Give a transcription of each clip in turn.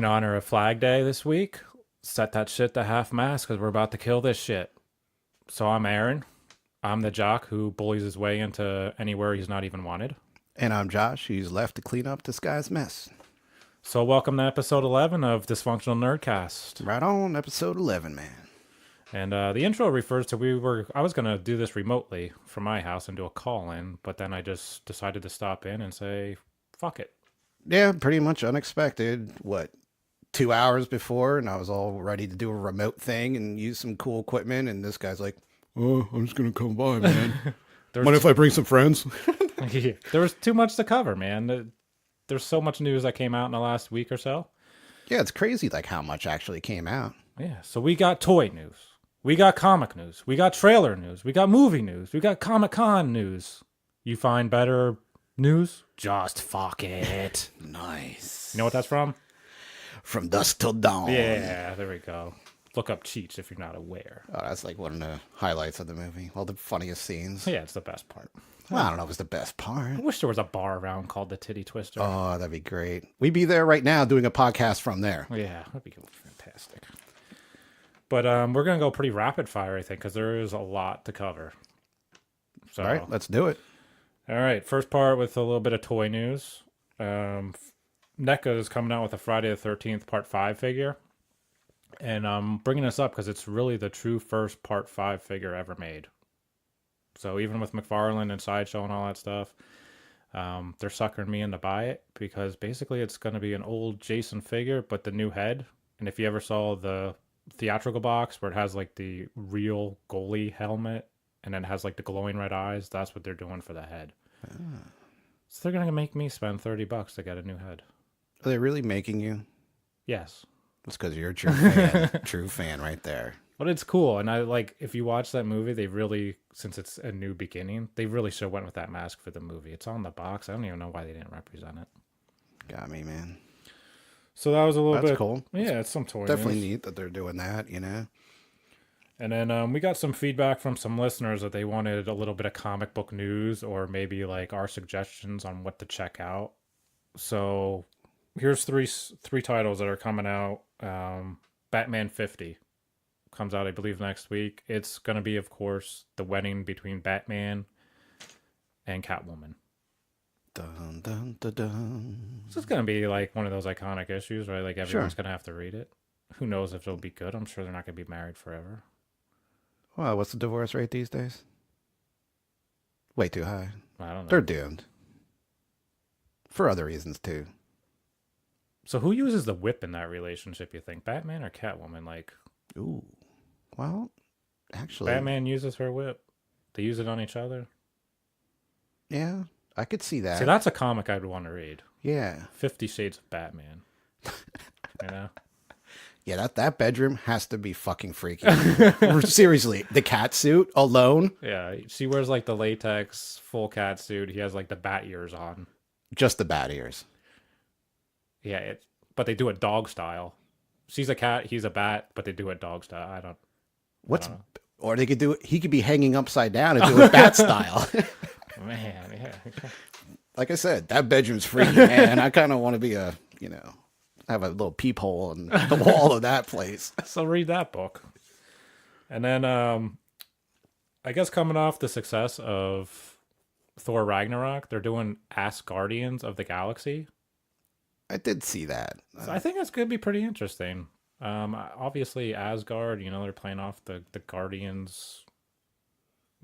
in honor of Flag Day this week, set that shit to half mast because we're about to kill this shit. So I'm Aaron. I'm the jock who bullies his way into anywhere he's not even wanted. And I'm Josh, who's left to clean up this guy's mess. So welcome to episode 11 of Dysfunctional Nerdcast. Right on, episode 11, man. And the intro refers to I was going to do this remotely from my house and do a call-in, but then I just decided to stop in and say, fuck it. Yeah, pretty much unexpected. 2 hours before, and I was all ready to do a remote thing and use some cool equipment, and this guy's like, "Oh, I'm just gonna come by, man. Mind if I bring some friends?" Yeah, there was too much to cover, man. There's so much news that came out in the last week or so. Yeah, it's crazy, like how much actually came out. Yeah, so we got toy news, we got comic news, we got trailer news, we got movie news, we got Comic-Con news. You find better news? Just fuck it. Nice. You know what that's from? From Dusk Till Dawn. Yeah, there we go. Look up Cheats if you're not aware. Oh, that's like one of the highlights of the movie. All the funniest scenes. Yeah, it's the best part. Well, I don't know if it's the best part. I wish there was a bar around called the Titty Twister. Oh, that'd be great. We'd be there right now doing a podcast from there. Yeah, that'd be fantastic. But we're going to go pretty rapid fire, I think, because there is a lot to cover. So, All right, let's do it. All right, first part with a little bit of toy news. NECA is coming out with a Friday the 13th Part 5 figure. And I'm bringing this up because it's really the true first Part 5 figure ever made. So even with McFarlane and Sideshow and all that stuff, they're suckering me in to buy it because basically it's going to be an old Jason figure, but the new head. And if you ever saw the theatrical box where it has like the real goalie helmet and then it has like the glowing red eyes, that's what they're doing for the head. So they're going to make me spend $30 to get a new head. Are they really making you? Yes. That's because you're a true fan. True fan right there. But it's cool. And I like, if you watch that movie, they really, since it's a new beginning, they really should have went with that mask for the movie. It's on the box. I don't even know why they didn't represent it. Got me, man. So that was a little bit. That's cool. Yeah, it's some toy Definitely news. neat that they're doing that, you know? And then we got some feedback from some listeners that they wanted a little bit of comic book news or maybe like our suggestions on what to check out. So here's three titles that are coming out. Batman 50 comes out, I believe, next week. It's going to be, of course, the wedding between Batman and Catwoman. Dun, dun, dun, dun. So it's going to be like one of those iconic issues, right? Like everyone's going to have to read it. Who knows if it'll be good? I'm sure they're not going to be married forever. Well, what's the divorce rate these days? Way too high. I don't know. They're doomed. For other reasons, too. So who uses the whip in that relationship, you think? Batman or Catwoman? Like, Ooh. Well, actually. Batman uses her whip. They use it on each other. Yeah, I could see that. See, that's a comic I'd want to read. Yeah. 50 Shades of Batman. You know? Yeah, that bedroom has to be fucking freaky. Seriously, the cat suit alone. Yeah, she wears like the latex full cat suit. He has like the bat ears on. Just the bat ears. Yeah, but they do it dog style. She's a cat, he's a bat, but they do it dog style. I don't know. Or they could do it. He could be hanging upside down and do it bat style. Man, yeah. Like I said, that bedroom's freaky, man. I kind of want to be have a little peephole on the wall of that place. So read that book. And then, I guess coming off the success of Thor Ragnarok, they're doing Asgardians of the Galaxy. I did see that. So I think that's going to be pretty interesting. Obviously, Asgard, they're playing off the Guardians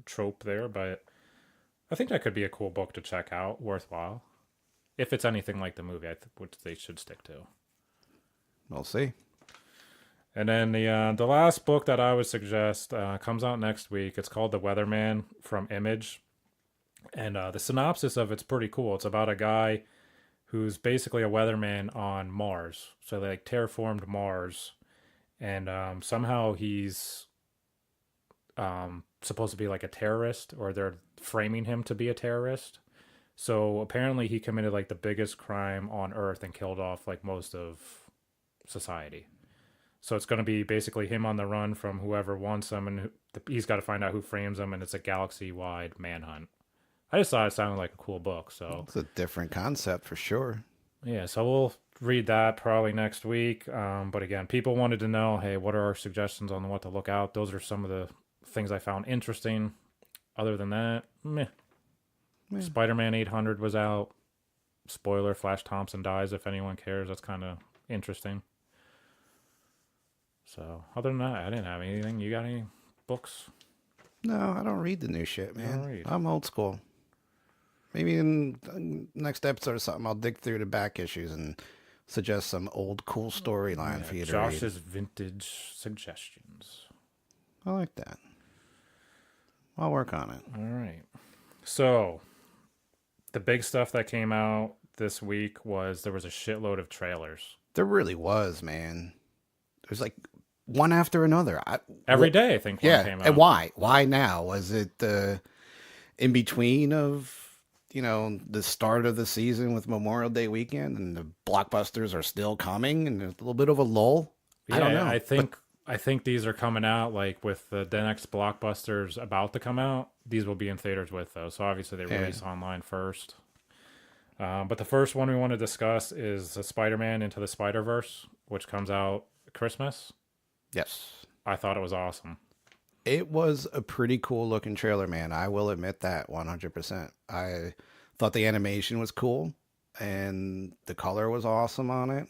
trope there, but I think that could be a cool book to check out, worthwhile. If it's anything like the movie, which they should stick to. We'll see. And then the last book that I would suggest comes out next week. It's called The Weatherman from Image. And the synopsis of it's pretty cool. It's about a guy who's basically a weatherman on Mars. So they terraformed Mars. And somehow he's supposed to be like a terrorist, or they're framing him to be a terrorist. So apparently he committed like the biggest crime on Earth and killed off like most of society. So it's going to be basically him on the run from whoever wants him, and he's got to find out who frames him, and it's a galaxy-wide manhunt. I just thought it sounded like a cool book. So it's a different concept for sure. Yeah, so we'll read that probably next week. But again, people wanted to know, hey, what are our suggestions on what to look out? Those are some of the things I found interesting. Other than that, meh. Yeah. Spider-Man 800 was out. Spoiler, Flash Thompson dies if anyone cares. That's kind of interesting. So, other than that, I didn't have anything. You got any books? No, I don't read the new shit, You don't man. read. I'm old school. Maybe in next episode or something, I'll dig through the back issues and suggest some old cool storyline for you to read. Josh's vintage suggestions. I like that. I'll work on it. All right. So, the big stuff that came out this week was there was a shitload of trailers. There really was, man. There's like one after another. Every day, I think one came out. And why? Why now? Was it in between of, the start of the season with Memorial Day weekend and the blockbusters are still coming and there's a little bit of a lull? Yeah, I don't know. I think these are coming out like with the next blockbusters about to come out. These will be in theaters with those. So obviously they release online first. But the first one we want to discuss is the Spider-Man Into the Spiderverse, which comes out Christmas. Yes. I thought it was awesome. It was a pretty cool looking trailer, man. I will admit that 100%. I thought the animation was cool and the color was awesome on it.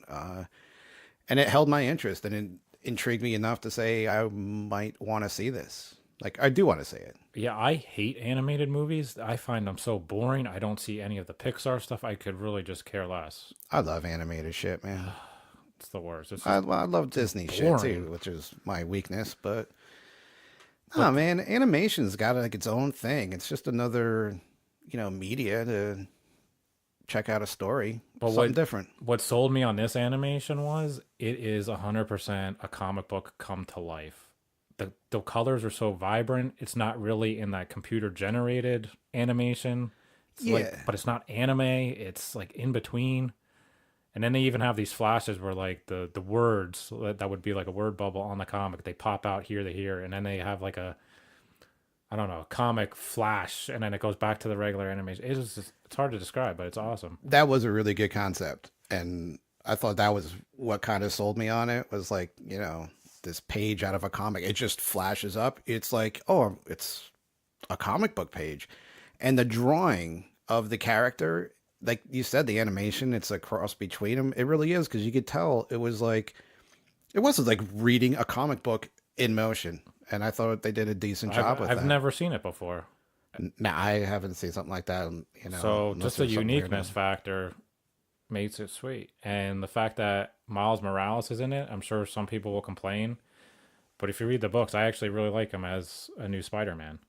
And it held my interest and it intrigued me enough to say I might want to see this. Like, I do want to see it. Yeah, I hate animated movies. I find them so boring. I don't see any of the Pixar stuff. I could really just care less. I love animated shit, man. It's the worst. It's I love Disney boring. shit too, which is my weakness. But no, man, animation's got like its own thing. It's just another, media to check out a story, but something different. What sold me on this animation was it is 100% a comic book come to life. The colors are so vibrant. It's not really in that computer generated animation. But it's not anime. It's like in between. And then they even have these flashes where like the words that would be like a word bubble on the comic, they pop out here to here, and then they have like a comic flash, and then it goes back to the regular animation. It's hard to describe, but it's awesome. That was a really good concept, and I thought that was what kind of sold me on it. Was like, this page out of a comic, it just flashes up. It's like, oh, it's a comic book page, and the drawing of the character. Like you said, the animation, it's a cross between them. It really is, because you could tell it wasn't like reading a comic book in motion. And I thought they did a decent job with that. I've never seen it before. No, I haven't seen something like that. So just the uniqueness factor makes it sweet. And the fact that Miles Morales is in it, I'm sure some people will complain. But if you read the books, I actually really like him as a new Spider-Man.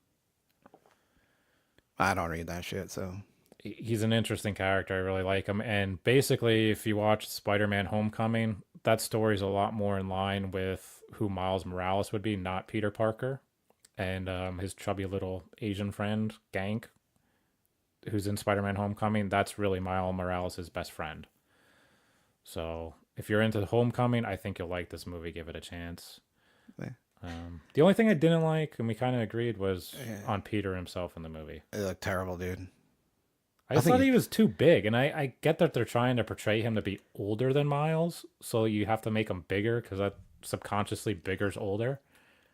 I don't read that shit, so... He's an interesting character. I really like him. And basically, if you watch Spider-Man Homecoming, that story's a lot more in line with who Miles Morales would be, not Peter Parker. And his chubby little Asian friend, Gank, who's in Spider-Man Homecoming, that's really Miles Morales' best friend. So if you're into Homecoming, I think you'll like this movie. Give it a chance. Yeah. The only thing I didn't like, and we kind of agreed, was on Peter himself in the movie. It looked terrible, dude. I thought he was too big, and I get that they're trying to portray him to be older than Miles, so you have to make him bigger, because that subconsciously bigger's older.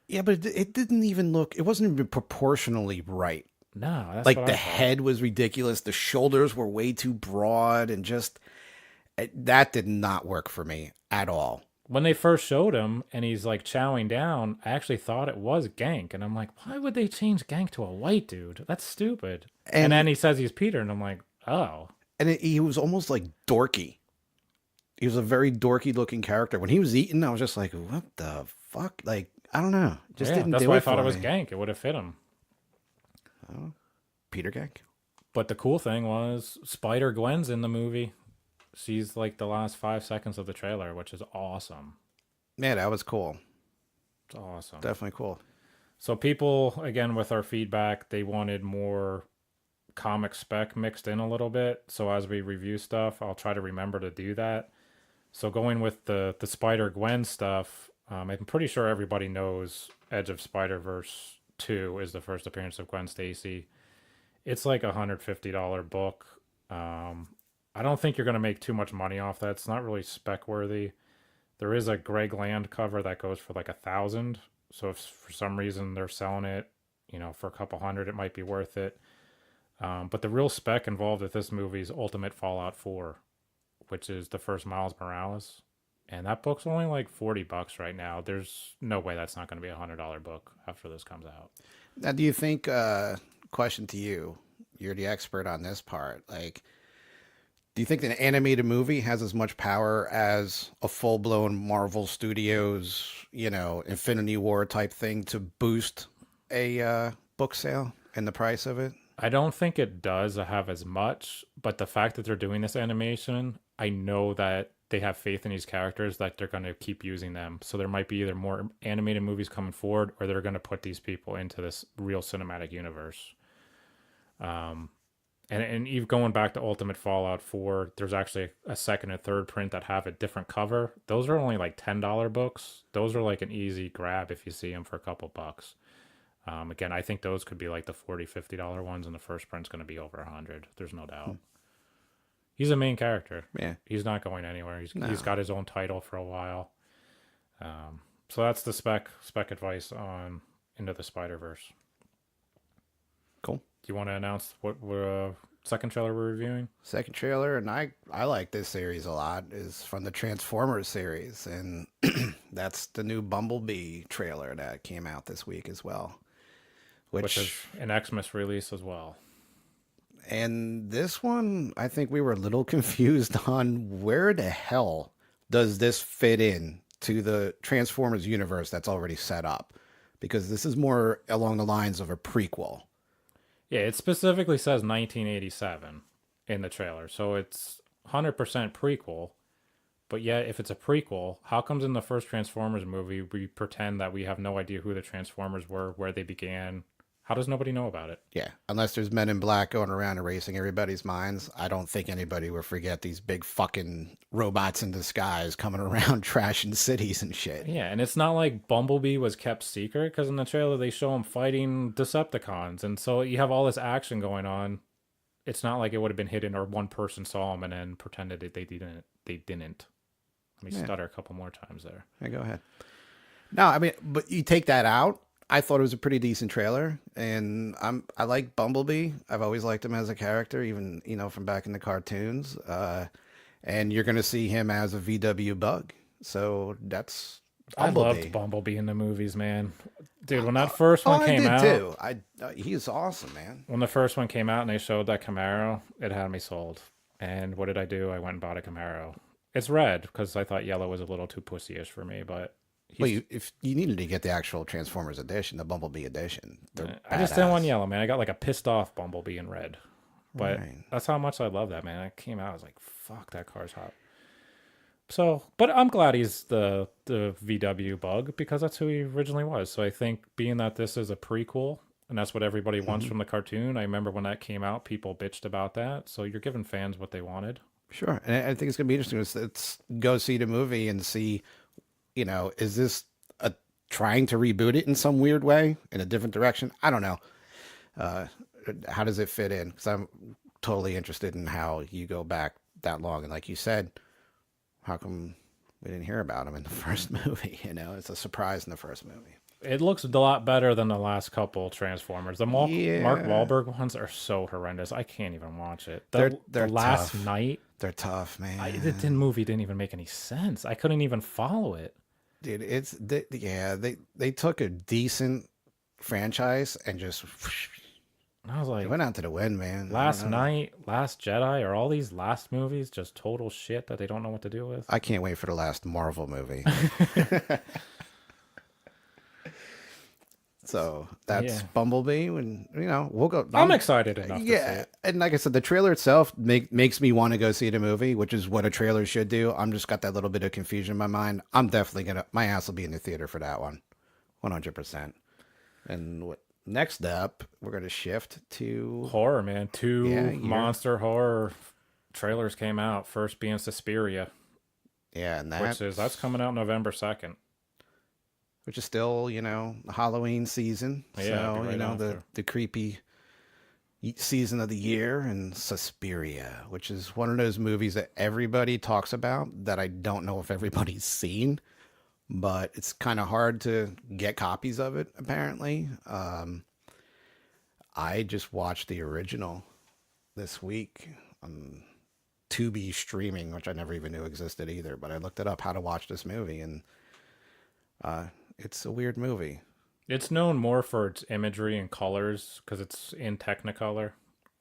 Yeah, but it didn't even look, it wasn't even proportionally right. No, that's like the head was ridiculous, the shoulders were way too broad, and just, that did not work for me at all. When they first showed him, and he's like chowing down, I actually thought it was Gank, and I'm like, why would they change Gank to a white dude? That's stupid. And then he says he's Peter, and I'm like, oh. And he was almost like dorky. He was a very dorky looking character. When he was eating, I was just like, what the fuck? Like, I don't know. Just didn't that's do why it I thought for it was me. Gank. It would have fit him. Oh, Peter Gank. But the cool thing was Spider-Gwen's in the movie. She's like the last 5 seconds of the trailer, which is awesome. Yeah, that was cool. It's awesome. Definitely cool. So people, again, with our feedback, they wanted more comic spec mixed in a little bit. So as we review stuff, I'll try to remember to do that. So going with the Spider-Gwen stuff, I'm pretty sure everybody knows Edge of Spider-Verse 2 is the first appearance of Gwen Stacy. It's like $150 book. I don't think you're going to make too much money off that. It's not really spec worthy. There is a Greg Land cover that goes for like 1,000. So if for some reason they're selling it, for a couple hundred, it might be worth it. But the real spec involved with this movie is Ultimate Fallout 4, which is the first Miles Morales. And that book's only like $40 right now. There's no way that's not going to be $100 book after this comes out. Now, do you think, question to you, you're the expert on this part, like, do you think an animated movie has as much power as a full-blown Marvel Studios, Infinity War type thing to boost a book sale and the price of it? I don't think it does have as much, but the fact that they're doing this animation, I know that they have faith in these characters that they're going to keep using them. So there might be either more animated movies coming forward, or they're going to put these people into this real cinematic universe. And even going back to Ultimate Fallout 4, there's actually a second and third print that have a different cover. Those are only like $10 books. Those are like an easy grab if you see them for a couple bucks. Again, I think those could be like the $40, $50 ones, and the first print's going to be over 100. There's no doubt. He's a main character. Yeah. He's not going anywhere. He's got his own title for a while. So that's the spec advice on Into the Spider-Verse. Cool. Do you want to announce what second trailer we're reviewing? Second trailer, and I like this series a lot, is from the Transformers series, and that's the new Bumblebee trailer that came out this week as well. Which is an Xmas release as well. And this one, I think we were a little confused on where the hell does this fit in to the Transformers universe that's already set up, because this is more along the lines of a prequel. Yeah, it specifically says 1987 in the trailer, so it's 100% prequel. But yet, if it's a prequel, how comes in the first Transformers movie we pretend that we have no idea who the Transformers were, where they began? How does nobody know about it? Yeah, unless there's Men in Black going around erasing everybody's minds, I don't think anybody will forget these big fucking robots in disguise coming around trashing cities and shit. Yeah, and it's not like Bumblebee was kept secret, because in the trailer they show him fighting Decepticons, and so you have all this action going on. It's not like it would have been hidden or one person saw him and then pretended that they didn't. Let me stutter a couple more times there. Yeah, go ahead. No, I mean, but you take that out, I thought it was a pretty decent trailer, and I like Bumblebee. I've always liked him as a character, even from back in the cartoons. And you're going to see him as a VW Bug, so that's Bumblebee. I loved Bumblebee in the movies, man. Dude, when that first one came out, too. He's awesome, man. When the first one came out and they showed that Camaro, it had me sold. And what did I do? I went and bought a Camaro. It's red because I thought yellow was a little too pussyish for me, but. Well, if you needed to get the actual Transformers edition, the Bumblebee edition. I just didn't want yellow, man. I got like a pissed off Bumblebee in red. But that's how much I love that, man. I came out, I was like, fuck, that car's hot. So, but I'm glad he's the VW Bug, because that's who he originally was. So I think being that this is a prequel, and that's what everybody wants from the cartoon. I remember when that came out, people bitched about that. So you're giving fans what they wanted. Sure. And I think it's going to be interesting. Let's go see the movie and see, is this trying to reboot it in some weird way, in a different direction? I don't know. How does it fit in? Because I'm totally interested in how you go back that long. And like you said, how come we didn't hear about him in the first movie? It's a surprise in the first movie. It looks a lot better than the last couple Transformers. The Mark Wahlberg ones are so horrendous. I can't even watch it. The last tough. Night. They're tough, man. The movie didn't even make any sense. I couldn't even follow it. Dude, they took a decent franchise and just. I was like, it went out to the wind, man. Last Night, Last Jedi, are all these last movies just total shit that they don't know what to do with? I can't wait for the last Marvel movie. So that's Bumblebee, and we'll go. I'm excited enough. To see it. And like I said, the trailer itself makes me want to go see the movie, which is what a trailer should do. I'm just got that little bit of confusion in my mind. I'm definitely my ass will be in the theater for that one, 100%. And next up, we're gonna shift to horror, man. Two monster horror trailers came out. First being Suspiria. Yeah, and that's coming out November 2nd. Which is still, Halloween season. Yeah, so, the creepy season of the year, and Suspiria, which is one of those movies that everybody talks about that I don't know if everybody's seen, but it's kind of hard to get copies of it, apparently. I just watched the original this week on Tubi streaming, which I never even knew existed either, but I looked it up how to watch this movie, and it's a weird movie. It's known more for its imagery and colors because it's in Technicolor.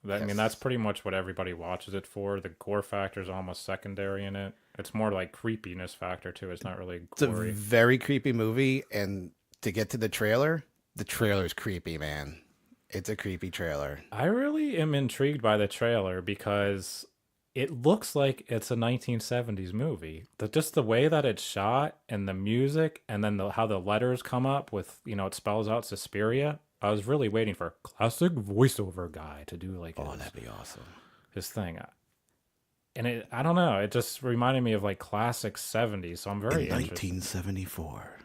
I mean, that's Yes. pretty much what everybody watches it for. The gore factor is almost secondary in it. It's more like creepiness factor too. It's not really It's a gory. very creepy movie, and to get to the trailer's creepy, man. It's a creepy trailer. I really am intrigued by the trailer because it looks like it's a 1970s movie. Just the way that it's shot and the music, and then how the letters come up with, it spells out Suspiria. I was really waiting for a classic voiceover guy to do like Oh, that'd be awesome. his thing. And I don't know, it just reminded me of like classic 70s, so I'm very In interested. 1974,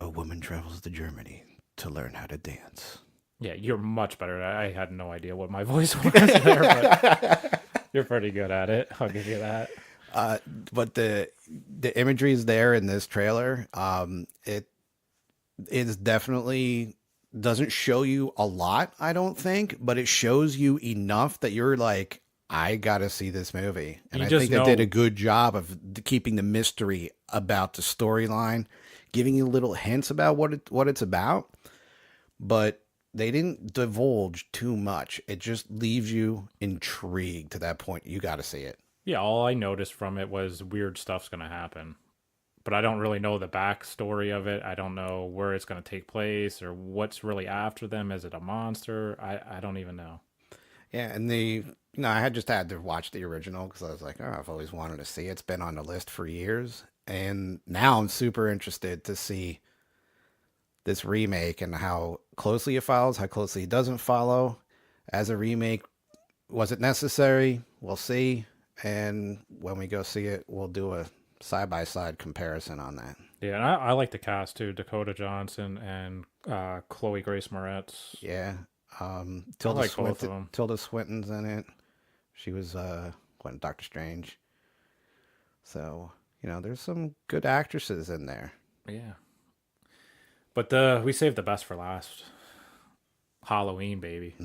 a woman travels to Germany to learn how to dance. Yeah, you're much better at it. I had no idea what my voice was there, but you're pretty good at it. I'll give you that. But the imagery is there in this trailer. It is definitely doesn't show you a lot, I don't think, but it shows you enough that you're like, I gotta see this movie. And You I just think they know- did a good job of keeping the mystery about the storyline, giving you little hints about what it's about, but they didn't divulge too much. It just leaves you intrigued to that point. You got to see it. Yeah, all I noticed from it was weird stuff's going to happen. But I don't really know the backstory of it. I don't know where it's going to take place or what's really after them. Is it a monster? I don't even know. Yeah, and I had just had to watch the original because I was like, oh, I've always wanted to see it. It's been on the list for years. And now I'm super interested to see this remake and how closely it follows, how closely it doesn't follow. As a remake, was it necessary? We'll see. And when we go see it, we'll do a side-by-side comparison on that. Yeah, and I like the cast too. Dakota Johnson and Chloe Grace Moretz. Yeah. Tilda like both of them. Tilda Swinton's in it. She was Doctor Strange. So, there's some good actresses in there. Yeah. But we saved the best for last. Halloween, baby.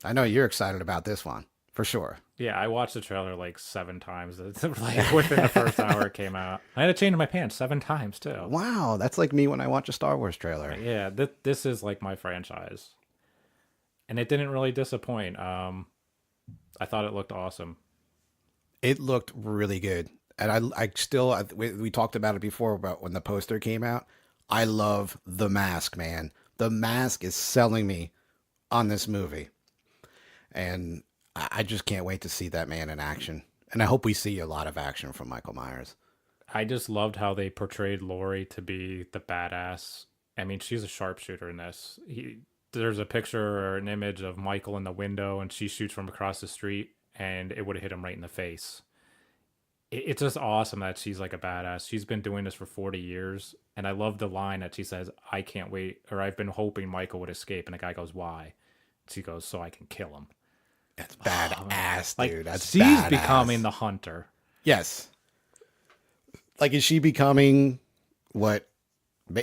I know you're excited about this one, for sure. Yeah, I watched the trailer like 7 times. It's like within the first hour it came out. I had to change my pants 7 times too. Wow, that's like me when I watch a Star Wars trailer. Yeah, this is like my franchise. And it didn't really disappoint. I thought it looked awesome. It looked really good. And we talked about it before about when the poster came out. I love the mask, man. The mask is selling me on this movie. And I just can't wait to see that man in action. And I hope we see a lot of action from Michael Myers. I just loved how they portrayed Laurie to be the badass. I mean, she's a sharpshooter in this. There's a picture or an image of Michael in the window, and she shoots from across the street, and it would have hit him right in the face. It's just awesome that she's like a badass. She's been doing this for 40 years, and I love the line that she says, I can't wait, or I've been hoping Michael would escape, and the guy goes, why? She goes, so I can kill him. That's badass, Like, dude. That's she's badass. becoming the hunter. Yes. Like, is she becoming what?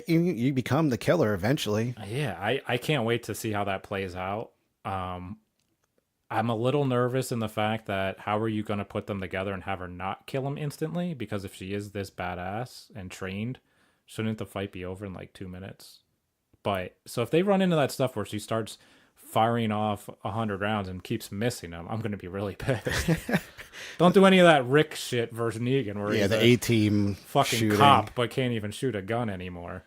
You become the killer eventually. Yeah, I can't wait to see how that plays out. I'm a little nervous in the fact that how are you going to put them together and have her not kill him instantly? Because if she is this badass and trained, shouldn't the fight be over in like 2 minutes? But so if they run into that stuff where she starts firing off 100 rounds and keeps missing them, I'm going to be really pissed. Don't do any of that Rick shit versus Negan where he's the A-team fucking shooting. cop but can't even shoot a gun anymore.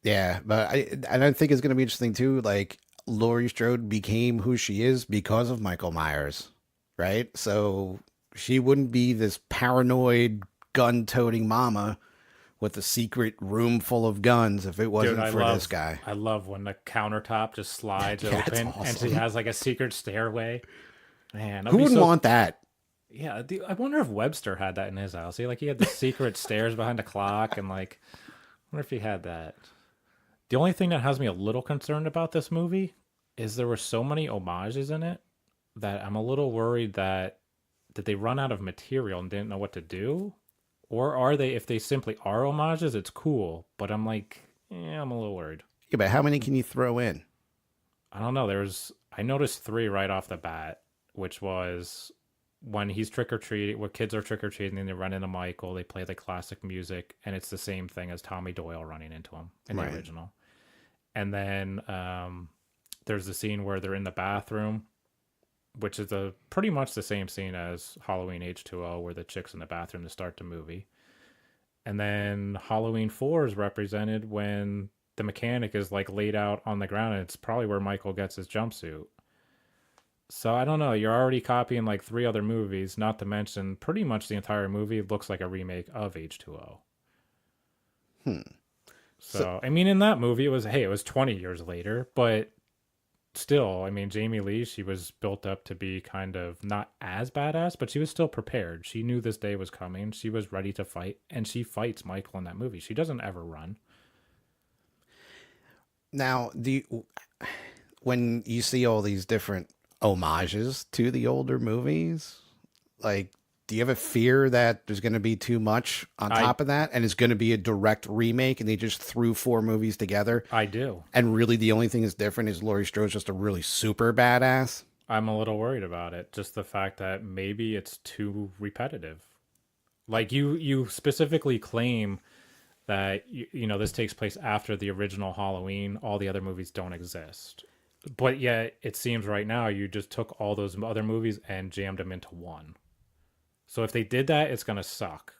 Yeah, but I think it's going to be interesting too. Like, Laurie Strode became who she is because of Michael Myers, right? So she wouldn't be this paranoid, gun-toting mama with a secret room full of guns if it wasn't this guy. I love when the countertop just slides Yeah, open it's awesome. and she has like a secret stairway. Man, Who wouldn't want that? Yeah, I wonder if Webster had that in his house. He had the secret stairs behind the clock, and like, I wonder if he had that. The only thing that has me a little concerned about this movie is there were so many homages in it that I'm a little worried that did they run out of material and didn't know what to do? Or are they, if they simply are homages, it's cool. But I'm like, yeah, I'm a little worried. Yeah, but how many can you throw in? I don't know. I noticed three right off the bat, which was when he's trick or treating, when kids are trick or treating, and they run into Michael, they play the classic music, and it's the same thing as Tommy Doyle running into him in the Right. original. And then there's the scene where they're in the bathroom, which is pretty much the same scene as Halloween H2O, where the chick's in the bathroom to start the movie. And then Halloween 4 is represented when the mechanic is like laid out on the ground, and it's probably where Michael gets his jumpsuit. So I don't know. You're already copying like three other movies, not to mention pretty much the entire movie looks like a remake of H2O. So I mean, in that movie, it was 20 years later, but still, I mean, Jamie Lee, she was built up to be kind of not as badass, but she was still prepared. She knew this day was coming. She was ready to fight, and she fights Michael in that movie. She doesn't ever run. Now, when you see all these different homages to the older movies, like, do you have a fear that there's going to be too much on top of that, and it's going to be a direct remake, and they just threw four movies together? I do. And really, the only thing that's different is Laurie Strode's just a really super badass. I'm a little worried about it. Just the fact that maybe it's too repetitive. Like you specifically claim that you know this takes place after the original Halloween. All the other movies don't exist, but yet it seems right now you just took all those other movies and jammed them into one. So if they did that, it's gonna suck.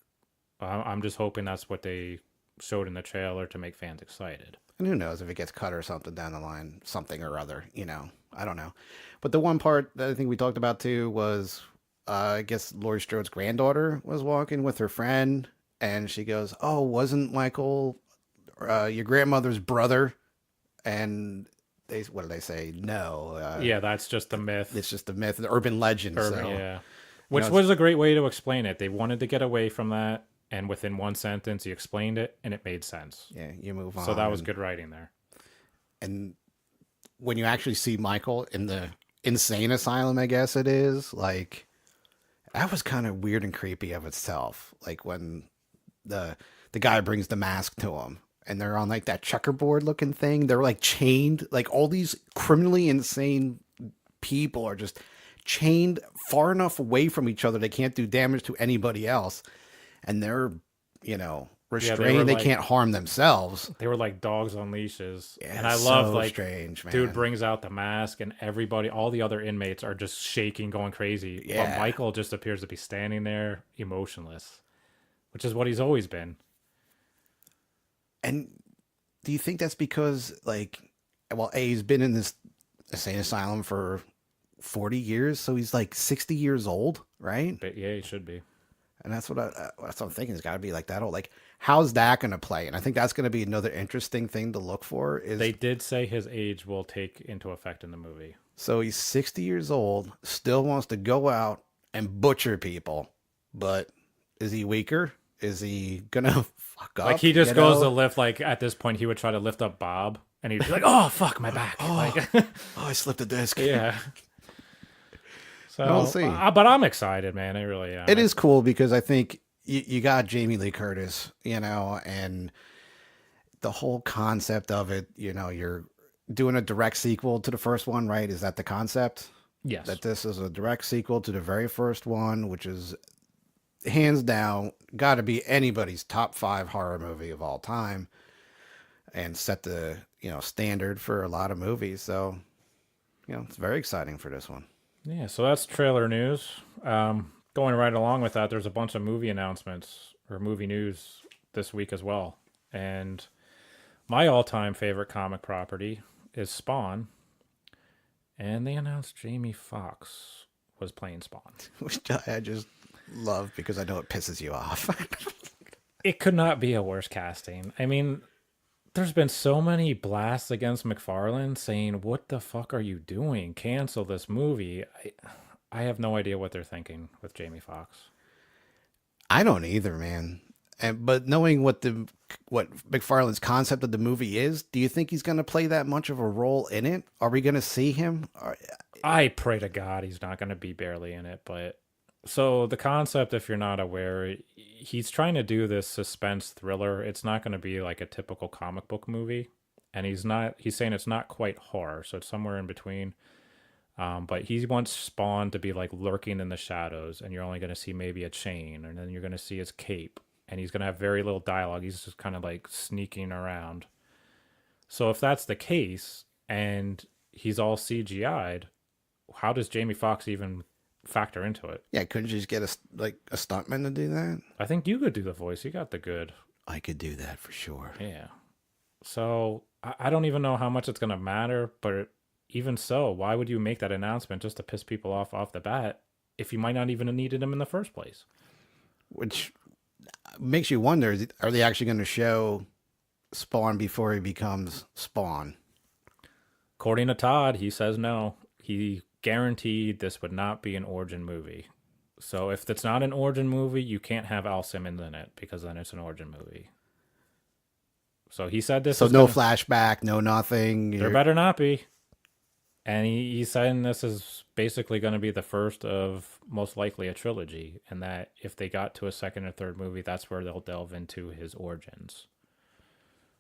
I'm just hoping that's what they showed in the trailer to make fans excited. And who knows if it gets cut or something down the line, something or other, I don't know. But the one part that I think we talked about too was, I guess Laurie Strode's granddaughter was walking with her friend, and she goes, "Oh, wasn't Michael your grandmother's brother?" And what did they say? No. Yeah, that's just the myth. It's just a myth, the urban legend. Yeah. Which was a great way to explain it. They wanted to get away from that, and within one sentence, he explained it, and it made sense. Yeah, you move on. So that was good writing there. And when you actually see Michael in the insane asylum, I guess it is, like, that was kind of weird and creepy of itself. Like when the guy brings the mask to him, and they're on like that checkerboard looking thing. They're like chained, like all these criminally insane people are just chained far enough away from each other they can't do damage to anybody else, and they're restrained. They can't harm themselves. They were like dogs on leashes. Yeah, and I love like strange, man. Dude brings out the mask, and everybody, all the other inmates are just shaking, going crazy. Yeah. But Michael just appears to be standing there emotionless, which is what he's always been. And do you think that's because, like, well, he's been in this insane asylum for 40 years, so he's like 60 years old, right? But yeah, he should be. And that's what I'm thinking. It's got to be like that old. Like, how's that going to play? And I think that's going to be another interesting thing to look for. Is they did say his age will take into effect in the movie. So he's 60 years old, still wants to go out and butcher people, but is he weaker? Is he gonna fuck up? Like he just goes to lift. Like at this point, he would try to lift up Bob, and he'd be like, "Oh fuck, my back!" I slipped a disc. Yeah. So we'll see. But I'm excited, man. I really am. It is cool because I think you got Jamie Lee Curtis, and the whole concept of it. You're doing a direct sequel to the first one, right? Is that the concept? Yes. That this is a direct sequel to the very first one, which is hands down got to be anybody's top 5 horror movie of all time, and set the standard for a lot of movies. So it's very exciting for this one. Yeah, so that's trailer news. Going right along with that, there's a bunch of movie announcements or movie news this week as well. And my all-time favorite comic property is Spawn. And they announced Jamie Foxx was playing Spawn. Which I just love because I know it pisses you off. It could not be a worse casting. I mean, there's been so many blasts against McFarlane saying, "What the fuck are you doing? Cancel this movie." I have no idea what they're thinking with Jamie Foxx. I don't either, man. But knowing what McFarlane's concept of the movie is, do you think he's going to play that much of a role in it? Are we going to see him? I pray to God he's not going to be barely in it. But so the concept, if you're not aware, he's trying to do this suspense thriller. It's not going to be like a typical comic book movie, and he's saying it's not quite horror, so it's somewhere in between. But he wants Spawn to be like lurking in the shadows, and you're only going to see maybe a chain, and then you're going to see his cape, and he's going to have very little dialogue. He's just kind of like sneaking around. So if that's the case, and he's all CGI'd, how does Jamie Foxx even factor into it? Yeah, couldn't you just get a stuntman to do that? I think you could do the voice. You got the good. I could do that for sure. Yeah. So I don't even know how much it's going to matter, but even so, why would you make that announcement just to piss people off the bat if you might not even have needed him in the first place? Which makes you wonder, are they actually going to show Spawn before he becomes Spawn? According to Todd, he says no. He guaranteed this would not be an origin movie. So if it's not an origin movie, you can't have Al Simmons in it because then it's an origin movie. So he said this. So no flashback, no nothing. There better not be. And he's saying this is basically going to be the first of most likely a trilogy, and that if they got to a second or third movie, that's where they'll delve into his origins.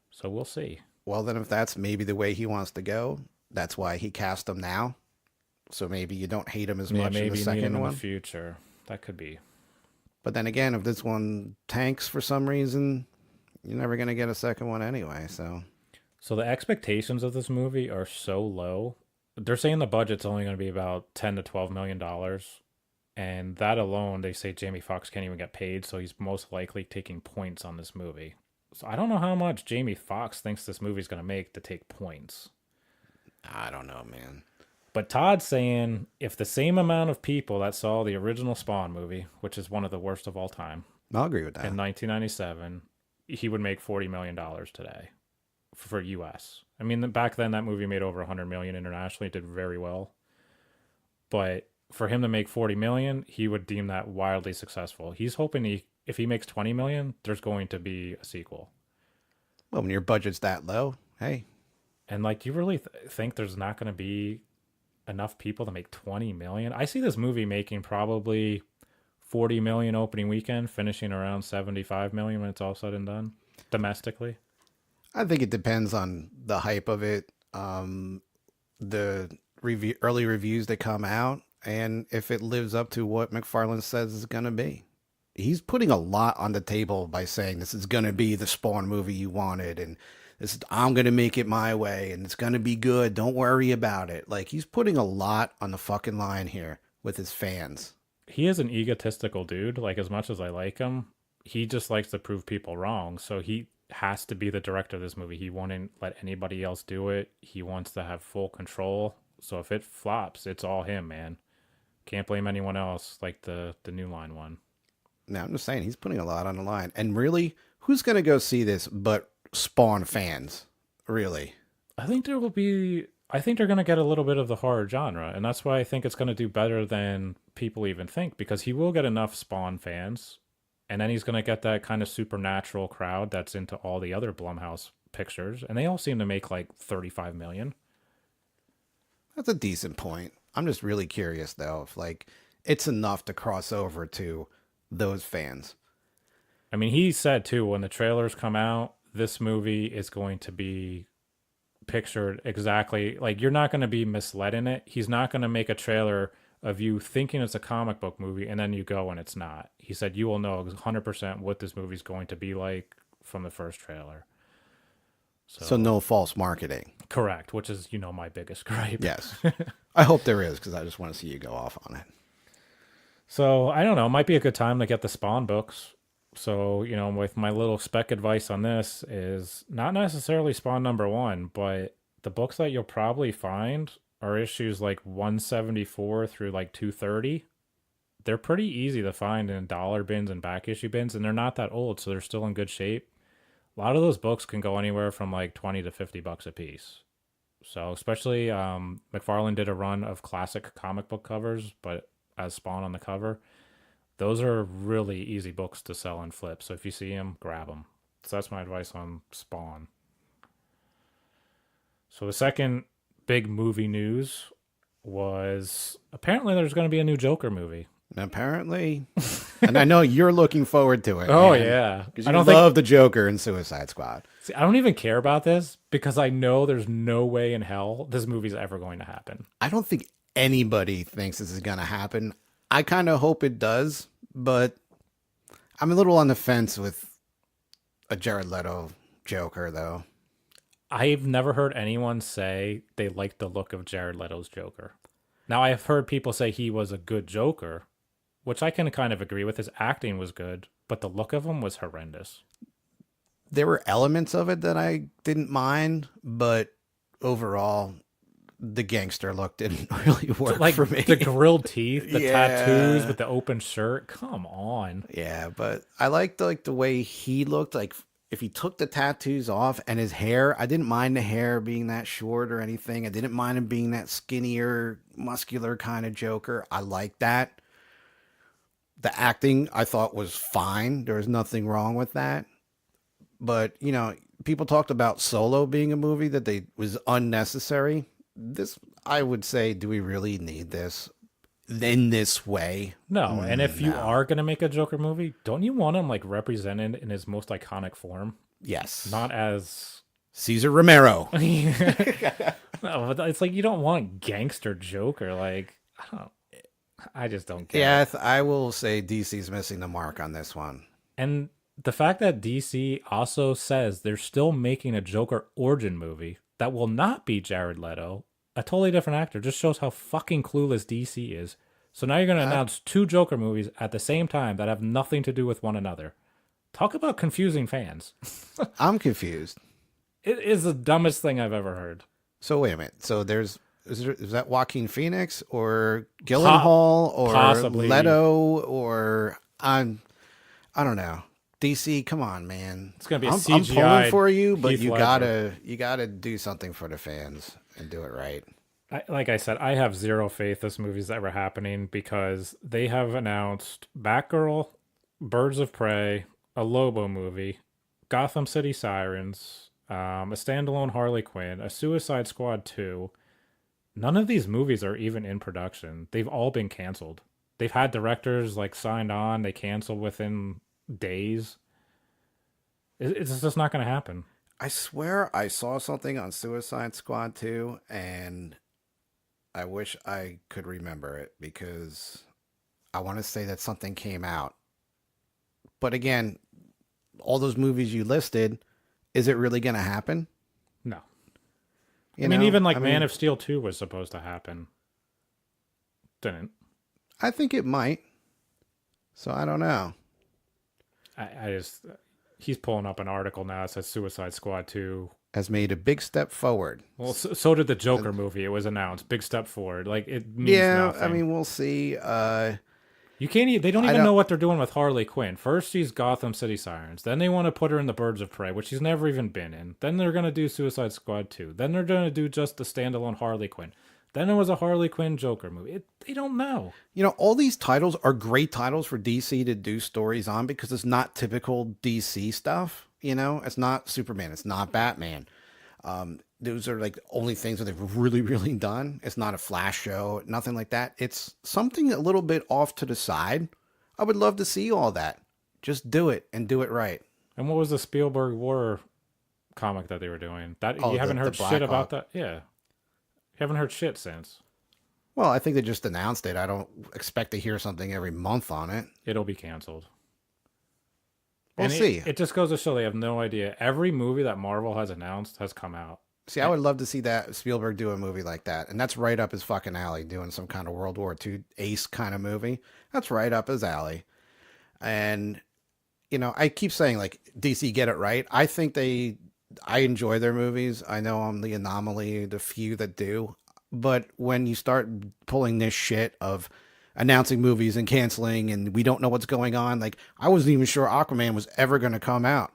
So we'll see. Well, then if that's maybe the way he wants to go, that's why he cast him now. So maybe you don't hate him as much in the second one. In the future. That could be. But then again, if this one tanks for some reason, you're never going to get a second one anyway. So the expectations of this movie are so low. They're saying the budget's only going to be about $10 to $12 million. And that alone, they say Jamie Foxx can't even get paid, so he's most likely taking points on this movie. So I don't know how much Jamie Foxx thinks this movie's going to make to take points. I don't know, man. But Todd's saying if the same amount of people that saw the original Spawn movie, which is one of the worst of all time, I'll agree with that. In 1997, he would make $40 million today for US. I mean, back then that movie made over 100 million internationally. It did very well. But for him to make 40 million, he would deem that wildly successful. He's hoping if he makes 20 million, there's going to be a sequel. Well, when your budget's that low, hey. And like, you really think there's not going to be enough people to make 20 million? I see this movie making probably 40 million opening weekend, finishing around 75 million when it's all said and done domestically. I think it depends on the hype of it, the early reviews that come out, and if it lives up to what McFarlane says it's going to be. He's putting a lot on the table by saying this is going to be the Spawn movie you wanted, and I'm going to make it my way, and it's going to be good. Don't worry about it. Like, he's putting a lot on the fucking line here with his fans. He is an egotistical dude. Like, as much as I like him, he just likes to prove people wrong. So he has to be the director of this movie. He won't let anybody else do it. He wants to have full control. So if it flops, it's all him, man. Can't blame anyone else, like the New Line one. No, I'm just saying, he's putting a lot on the line. And really, who's going to go see this but Spawn fans? Really? I think they're going to get a little bit of the horror genre. And that's why I think it's going to do better than people even think. Because he will get enough Spawn fans. And then he's going to get that kind of supernatural crowd that's into all the other Blumhouse pictures. And they all seem to make like 35 million. That's a decent point. I'm just really curious, though, if like it's enough to cross over to those fans. I mean, he said, too, when the trailers come out, this movie is going to be pictured exactly. Like, you're not going to be misled in it. He's not going to make a trailer of you thinking it's a comic book movie and then you go and it's not. He said you will know 100% what this movie's going to be like from the first trailer. So no false marketing. Correct, which is, my biggest gripe. Yes. I hope there is, because I just want to see you go off on it. So, I don't know. It might be a good time to get the Spawn books. So, with my little spec advice on this is not necessarily Spawn #1, but the books that you'll probably find are issues like 174 through like 230. They're pretty easy to find in dollar bins and back issue bins, and they're not that old, so they're still in good shape. A lot of those books can go anywhere from like 20 to 50 bucks a piece. So especially McFarlane did a run of classic comic book covers, but as Spawn on the cover. Those are really easy books to sell and flip. So if you see them, grab them. So that's my advice on Spawn. So the second big movie news was apparently there's going to be a new Joker movie. Apparently. And I know you're looking forward to it. Oh, man, yeah. because I love the Joker in Suicide Squad. See, I don't even care about this because I know there's no way in hell this movie's ever going to happen. I don't think anybody thinks this is going to happen. I kind of hope it does, but I'm a little on the fence with a Jared Leto Joker, though. I've never heard anyone say they liked the look of Jared Leto's Joker. Now, I've heard people say he was a good Joker, which I can kind of agree with. His acting was good, but the look of him was horrendous. There were elements of it that I didn't mind, but overall, the gangster look didn't really work for me. The grilled teeth, the tattoos with the open shirt. Come on. Yeah, but I liked the way he looked. Like if he took the tattoos off and his hair, I didn't mind the hair being that short or anything. I didn't mind him being that skinnier, muscular kind of Joker. I liked that. The acting I thought was fine. There was nothing wrong with that. But, you know, people talked about Solo being a movie that was unnecessary. This, I would say, do we really need this in this way? No, and if you are going to make a Joker movie, don't you want him like represented in his most iconic form? Yes. Not as Cesar Romero. No, it's like you don't want gangster Joker. Like, I just don't get it. Yeah, I will say DC's missing the mark on this one. And the fact that DC also says they're still making a Joker origin movie that will not be Jared Leto, a totally different actor, just shows how fucking clueless DC is. So now you're going to announce two Joker movies at the same time that have nothing to do with one another. Talk about confusing fans. I'm confused. It is the dumbest thing I've ever heard. So wait a minute. So is that Joaquin Phoenix or Gyllenhaal or possibly Leto or I don't know. DC, come on, man. It's gonna be a I'm CGI pulling for you, but Heath you Ledger. gotta do something for the fans and do it right. Like I said, I have zero faith this movie's ever happening because they have announced Batgirl, Birds of Prey, a Lobo movie, Gotham City Sirens, a standalone Harley Quinn, a Suicide Squad 2. None of these movies are even in production. They've all been canceled. They've had directors like signed on, they canceled within days. It's just not going to happen. I swear I saw something on Suicide Squad 2, and I wish I could remember it because I want to say that something came out. But again, all those movies you listed, is it really going to happen? No. You I mean, know? even like Man of Steel 2 was supposed to happen. Didn't. I think it might. So I don't know. I just... He's pulling up an article now that says Suicide Squad 2 has made a big step forward. Well, so did the Joker movie. It was announced. Big step forward. Like, it means nothing. I mean, we'll see. You can't. They don't even know what they're doing with Harley Quinn. First, she's Gotham City Sirens. Then they want to put her in the Birds of Prey, which she's never even been in. Then they're going to do Suicide Squad 2. Then they're going to do just the standalone Harley Quinn. Then there was a Harley Quinn Joker movie. They don't know. You know, all these titles are great titles for DC to do stories on because it's not typical DC stuff. You know, it's not Superman. It's not Batman. Those are like the only things that they've really, really done. It's not a Flash show, nothing like that. It's something a little bit off to the side. I would love to see all that. Just do it and do it right. And what was the Spielberg War comic that they were doing? That you haven't heard shit about that? Yeah. You haven't heard shit since. Well, I think they just announced it. I don't expect to hear something every month on it. It'll be canceled. We'll see. It just goes to show they have no idea. Every movie that Marvel has announced has come out. See, I would love to see that Spielberg do a movie like that. And that's right up his fucking alley, doing some kind of World War II ace kind of movie. That's right up his alley. And, you know, I keep saying, like, DC get it right. I think I enjoy their movies. I know I'm the anomaly, the few that do. But when you start pulling this shit of announcing movies and canceling and we don't know what's going on, like, I wasn't even sure Aquaman was ever going to come out.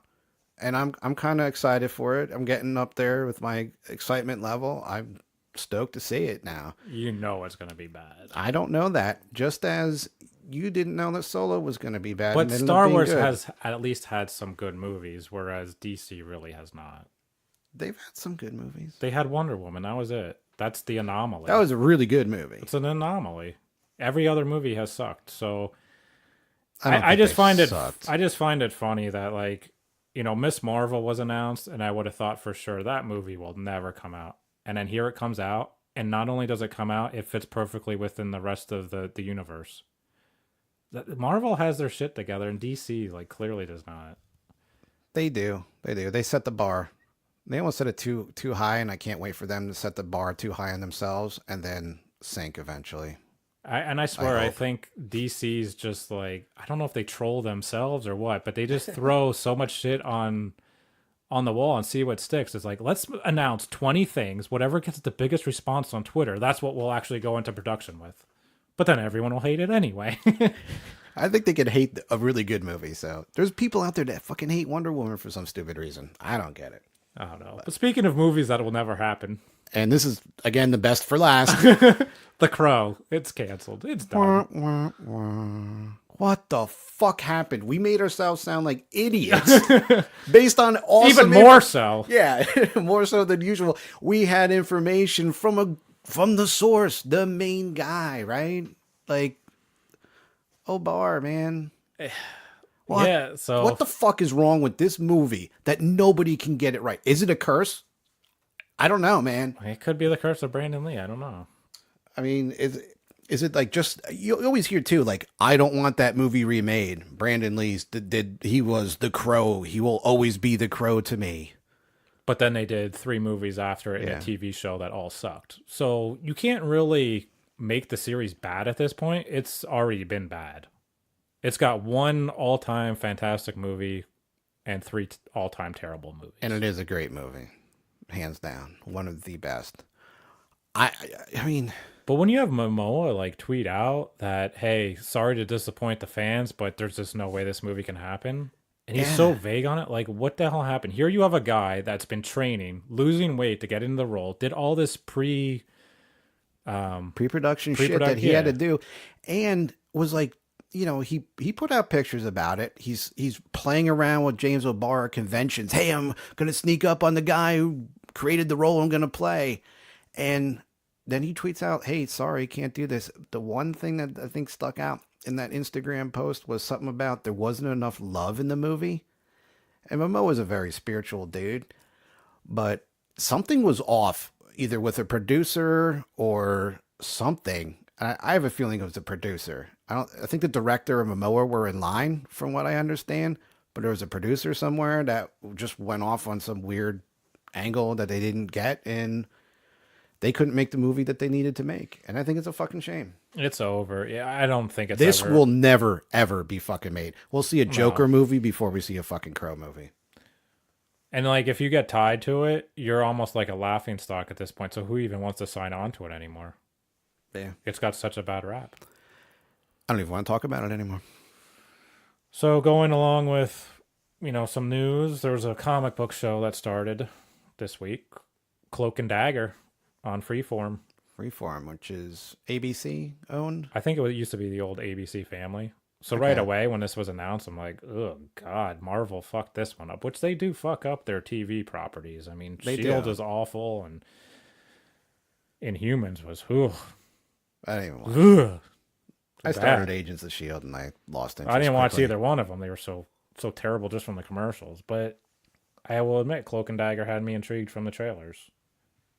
And I'm kind of excited for it. I'm getting up there with my excitement level. I'm stoked to see it now. You know it's going to be bad. I don't know that. Just as you didn't know that Solo was going to be bad. But and it ended up Star being Wars good. has at least had some good movies, whereas DC really has not. They've had some good movies. They had Wonder Woman. That was it. That's the anomaly. That was a really good movie. It's an anomaly. Every other movie has sucked. So I just find sucked. I just find it funny that, like, you know, Miss Marvel was announced, and I would have thought for sure that movie will never come out. And then here it comes out, and not only does it come out, it fits perfectly within the rest of the universe. Marvel has their shit together, and DC, like, clearly does not. They do. They set the bar. They almost set it too high, and I can't wait for them to set the bar too high on themselves and then sink eventually. I swear, I think DC's just like, I don't know if they troll themselves or what, but they just throw so much shit on the wall and see what sticks. It's like, let's announce 20 things, whatever gets the biggest response on Twitter, that's what we'll actually go into production with. But then everyone will hate it anyway. I think they could hate a really good movie. So there's people out there that fucking hate Wonder Woman for some stupid reason. I don't get it. I don't know. But speaking of movies that will never happen. And this is, again, the best for last. The Crow. It's canceled. It's done. What the fuck happened? We made ourselves sound like idiots based on awesome Even more so. Yeah, more so than usual. We had information from the source, the main guy, right? Like, Bar, man. What? Yeah, so what the fuck is wrong with this movie that nobody can get it right? Is it a curse? I don't know, man. It could be the curse of Brandon Lee. I don't know. I mean, is it like, just, you always hear too, like, I don't want that movie remade. Brandon Lee's he was the Crow. He will always be the Crow to me. But then they did 3 movies after it in a TV show that all sucked. So you can't really make the series bad at this point. It's already been bad. It's got 1 all-time fantastic movie and 3 all-time terrible movies. And it is a great movie. Hands down. One of the best. I mean... But when you have Momoa, like, tweet out that, hey, sorry to disappoint the fans, but there's just no way this movie can happen. And he's so vague on it. Like, what the hell happened? Here you have a guy that's been training, losing weight to get into the role, did all this pre-production shit that he had to do, and was like, you know, he put out pictures about it. He's playing around with James O'Barr at conventions. Hey, I'm gonna sneak up on the guy who created the role I'm gonna play, and then he tweets out, hey, sorry, can't do this. The one thing that I think stuck out in that Instagram post was something about there wasn't enough love in the movie. And Momoa is a very spiritual dude, but something was off, either with a producer or something. I have a feeling it was the producer. I think the director and Momoa were in line, from what I understand, but there was a producer somewhere that just went off on some weird angle that they didn't get, and they couldn't make the movie that they needed to make. And I think it's a fucking shame. It's over. Yeah, I don't think it's This ever... will never, ever be fucking made. We'll see a Joker movie before we see a fucking Crow movie. And, like, if you get tied to it, you're almost like a laughing stock at this point. So who even wants to sign on to it anymore? Yeah. It's got such a bad rap. I don't even want to talk about it anymore. So going along with, you know, some news, there was a comic book show that started this week, Cloak and Dagger, on Freeform. Freeform, which is ABC owned? I think it used to be the old ABC family. So right away when this was announced, I'm like, oh, God, Marvel fucked this one up, which they do fuck up their TV properties. I mean, S.H.I.E.L.D. is awful, and Inhumans was, I didn't even watch it. I started bad. Agents of S.H.I.E.L.D. and I lost interest. I didn't watch quickly. either one of them. They were so terrible just from the commercials. But I will admit, Cloak and Dagger had me intrigued from the trailers.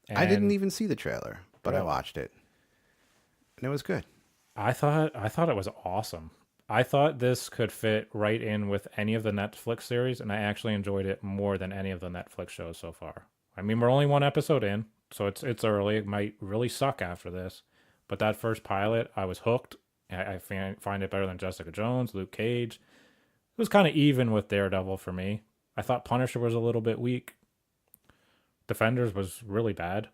And I didn't even see the trailer, but I watched it. And it was good. I thought it was awesome. I thought this could fit right in with any of the Netflix series, and I actually enjoyed it more than any of the Netflix shows so far. I mean, we're only 1 episode in, so it's early. It might really suck after this. But that first pilot, I was hooked. I find it better than Jessica Jones, Luke Cage. It was kind of even with Daredevil for me. I thought Punisher was a little bit weak. Defenders was really bad.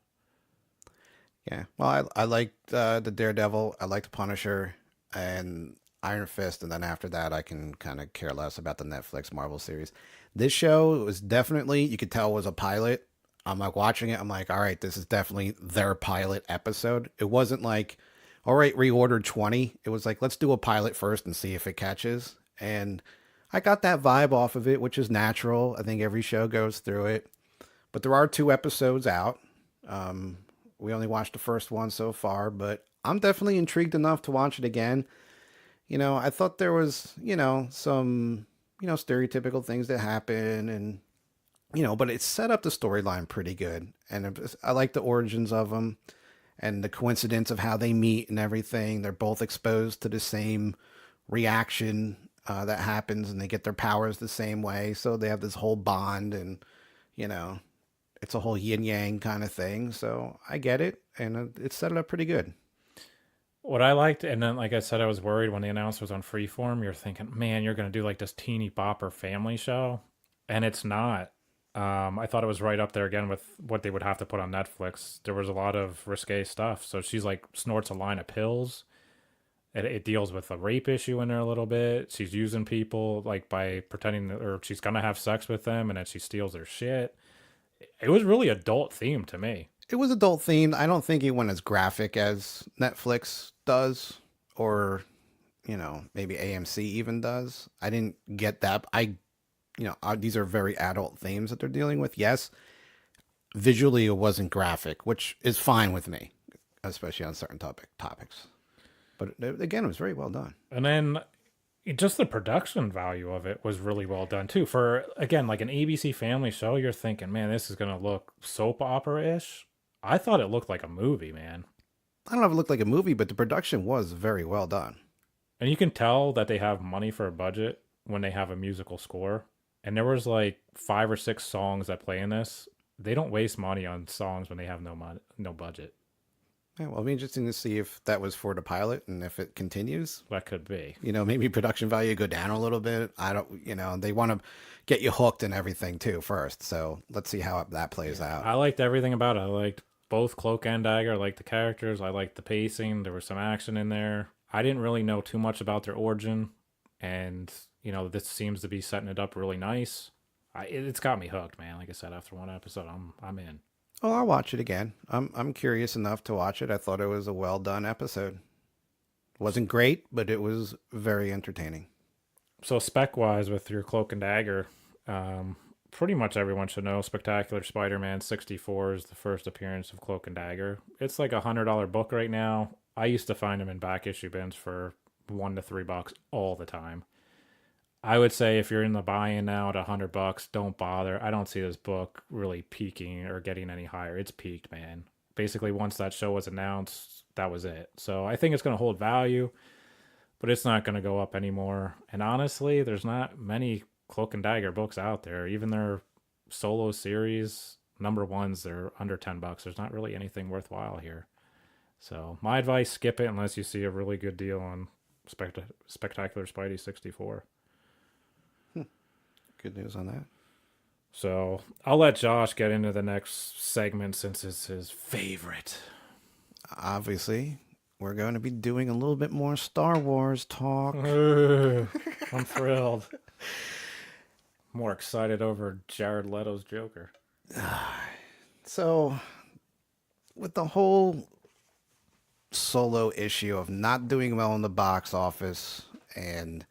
Yeah. Well, I liked the Daredevil. I liked Punisher and Iron Fist. And then after that, I can kind of care less about the Netflix Marvel series. This show was definitely, you could tell, was a pilot. I'm like watching it. I'm like, all right, this is definitely their pilot episode. It wasn't like, already reordered 20. It was like, let's do a pilot first and see if it catches. And I got that vibe off of it, which is natural. I think every show goes through it. But there are 2 episodes out. We only watched the first one so far, but I'm definitely intrigued enough to watch it again. I thought there was, some, stereotypical things that happen and, but it set up the storyline pretty good. And I like the origins of them and the coincidence of how they meet and everything. They're both exposed to the same reaction that happens, and they get their powers the same way. So they have this whole bond, and, it's a whole yin yang kind of thing. So I get it, and it set it up pretty good. What I liked, and then like I said, I was worried when the announcement was on Freeform. You're thinking, man, you're going to do like this teeny bopper family show, and it's not. I thought it was right up there again with what they would have to put on Netflix. There was a lot of risque stuff. So she's like snorts a line of pills. It deals with a rape issue in there a little bit. She's using people like by pretending or she's going to have sex with them, and then she steals their shit. It was really adult themed to me. It was adult themed. I don't think it went as graphic as Netflix does, or maybe AMC even does. I didn't get that. These are very adult themes that they're dealing with. Yes, visually it wasn't graphic, which is fine with me, especially on certain topics. But again, it was very well done. And then just the production value of it was really well done too. For again, like an ABC family show, you're thinking, man, this is gonna look soap opera-ish. I thought it looked like a movie, man. I don't know if it looked like a movie, but the production was very well done. And you can tell that they have money for a budget when they have a musical score. And there was like 5 or 6 songs that play in this. They don't waste money on songs when they have no budget. Yeah, well, it'll be interesting to see if that was for the pilot and if it continues. That could be. Maybe production value go down a little bit. I don't, they want to get you hooked and everything too first. So let's see how that plays out. I liked everything about it. I liked both Cloak and Dagger. I liked the characters. I liked the pacing. There was some action in there. I didn't really know too much about their origin. And, this seems to be setting it up really nice. It's got me hooked, man. Like I said, after one episode, I'm in. Oh, I'll watch it again. I'm curious enough to watch it. I thought it was a well done episode. It wasn't great, but it was very entertaining. So spec wise, with your Cloak and Dagger, pretty much everyone should know Spectacular Spider-Man 64 is the first appearance of Cloak and Dagger. It's like $100 book right now. I used to find them in back issue bins for $1 to $3 all the time. I would say if you're in the buy-in now at $100, don't bother. I don't see this book really peaking or getting any higher. It's peaked, man. Basically, once that show was announced, that was it. So I think it's going to hold value, but it's not going to go up anymore. And honestly, there's not many Cloak and Dagger books out there. Even their solo series, number ones, they're under $10. There's not really anything worthwhile here. So my advice, skip it unless you see a really good deal on Spectacular Spidey 64. Good news on that. So I'll let Josh get into the next segment since it's his favorite. Obviously, we're going to be doing a little bit more Star Wars talk. I'm thrilled. More excited over Jared Leto's Joker. So, with the whole Solo issue of not doing well in the box office and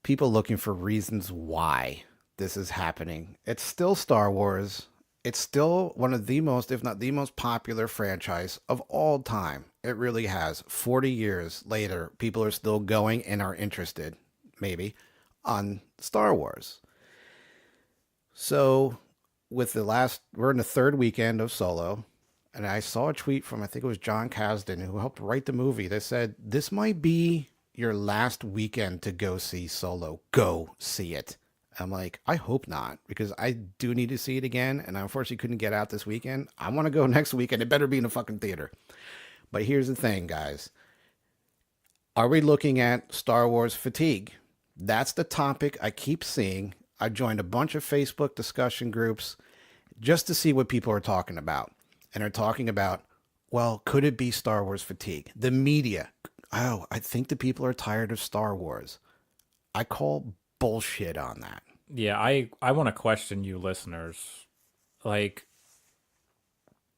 people looking for reasons why this is happening, it's still Star Wars. It's still one of the most, if not the most popular franchise of all time. It really has. 40 years later, people are still going and are interested, maybe, on Star Wars. So, we're in the 3rd weekend of Solo, and I saw a tweet from, I think it was John Kasdan, who helped write the movie, that said, this might be your last weekend to go see Solo. Go see it. I'm like, I hope not, because I do need to see it again, and I unfortunately couldn't get out this weekend. I want to go next weekend. It better be in a fucking theater. But here's the thing, guys. Are we looking at Star Wars fatigue? That's the topic I keep seeing. I joined a bunch of Facebook discussion groups just to see what people are talking about. And they're talking about, well, could it be Star Wars fatigue? The media. Oh, I think the people are tired of Star Wars. I call bullshit on that. Yeah, I want to question you listeners. Like,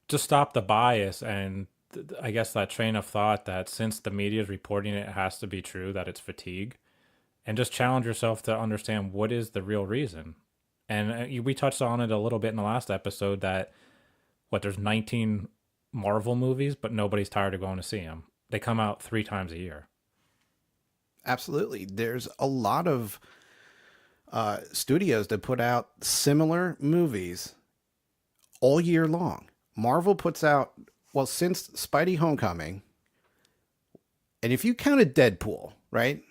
just stop the bias and I guess that train of thought that since the media is reporting it, it has to be true that it's fatigue, and just challenge yourself to understand what is the real reason. And we touched on it a little bit in the last episode that there's 19 Marvel movies, but nobody's tired of going to see them. They come out 3 times a year. Absolutely. There's a lot of studios that put out similar movies all year long. Marvel puts out, well, since Spidey Homecoming, and if you counted Deadpool, right?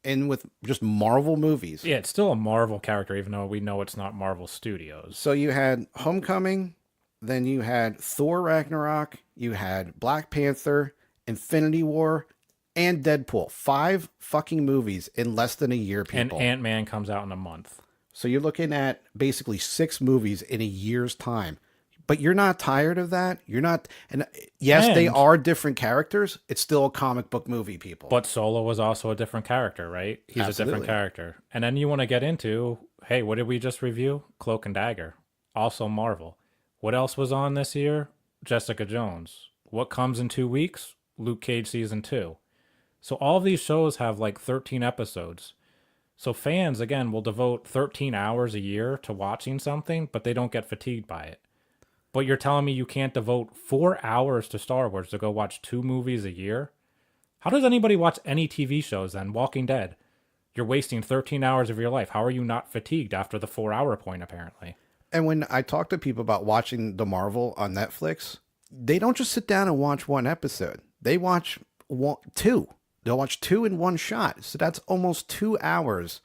And with just Marvel movies. Yeah, it's still a Marvel character, even though we know it's not Marvel Studios. So you had Homecoming, then you had Thor Ragnarok, you had Black Panther, Infinity War, and Deadpool. 5 fucking movies in less than a year, people. And Ant-Man comes out in a month. So you're looking at basically 6 movies in a year's time. But you're not tired of that? You're not... And yes, they are different characters. It's still a comic book movie, people. But Solo was also a different character, right? He's a different character. And then you want to get into, hey, what did we just review? Cloak and Dagger. Also Marvel. What else was on this year? Jessica Jones. What comes in 2 weeks? Luke Cage Season 2. So all of these shows have like 13 episodes. So fans, again, will devote 13 hours a year to watching something, but they don't get fatigued by it. But you're telling me you can't devote 4 hours to Star Wars to go watch 2 movies a year? How does anybody watch any TV shows then? Walking Dead. You're wasting 13 hours of your life. How are you not fatigued after the 4-hour point, apparently? And when I talk to people about watching the Marvel on Netflix, they don't just sit down and watch 1 episode. They watch 2. They'll watch 2 in one shot. So that's almost 2 hours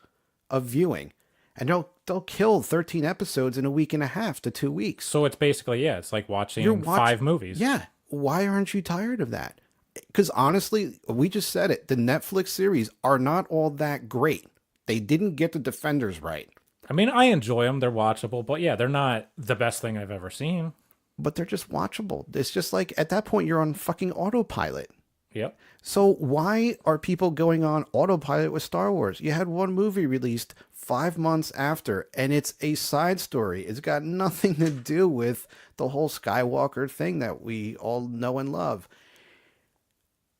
of viewing. And they'll kill 13 episodes in a week and a half to 2 weeks. So it's basically, it's like watching 5 movies. Yeah. Why aren't you tired of that? Because honestly, we just said it. The Netflix series are not all that great. They didn't get the Defenders right. I mean, I enjoy them. They're watchable. But yeah, they're not the best thing I've ever seen. But they're just watchable. It's just like, at that point, you're on fucking autopilot. Yep. So why are people going on autopilot with Star Wars? You had 1 movie released 5 months after, and it's a side story. It's got nothing to do with the whole Skywalker thing that we all know and love.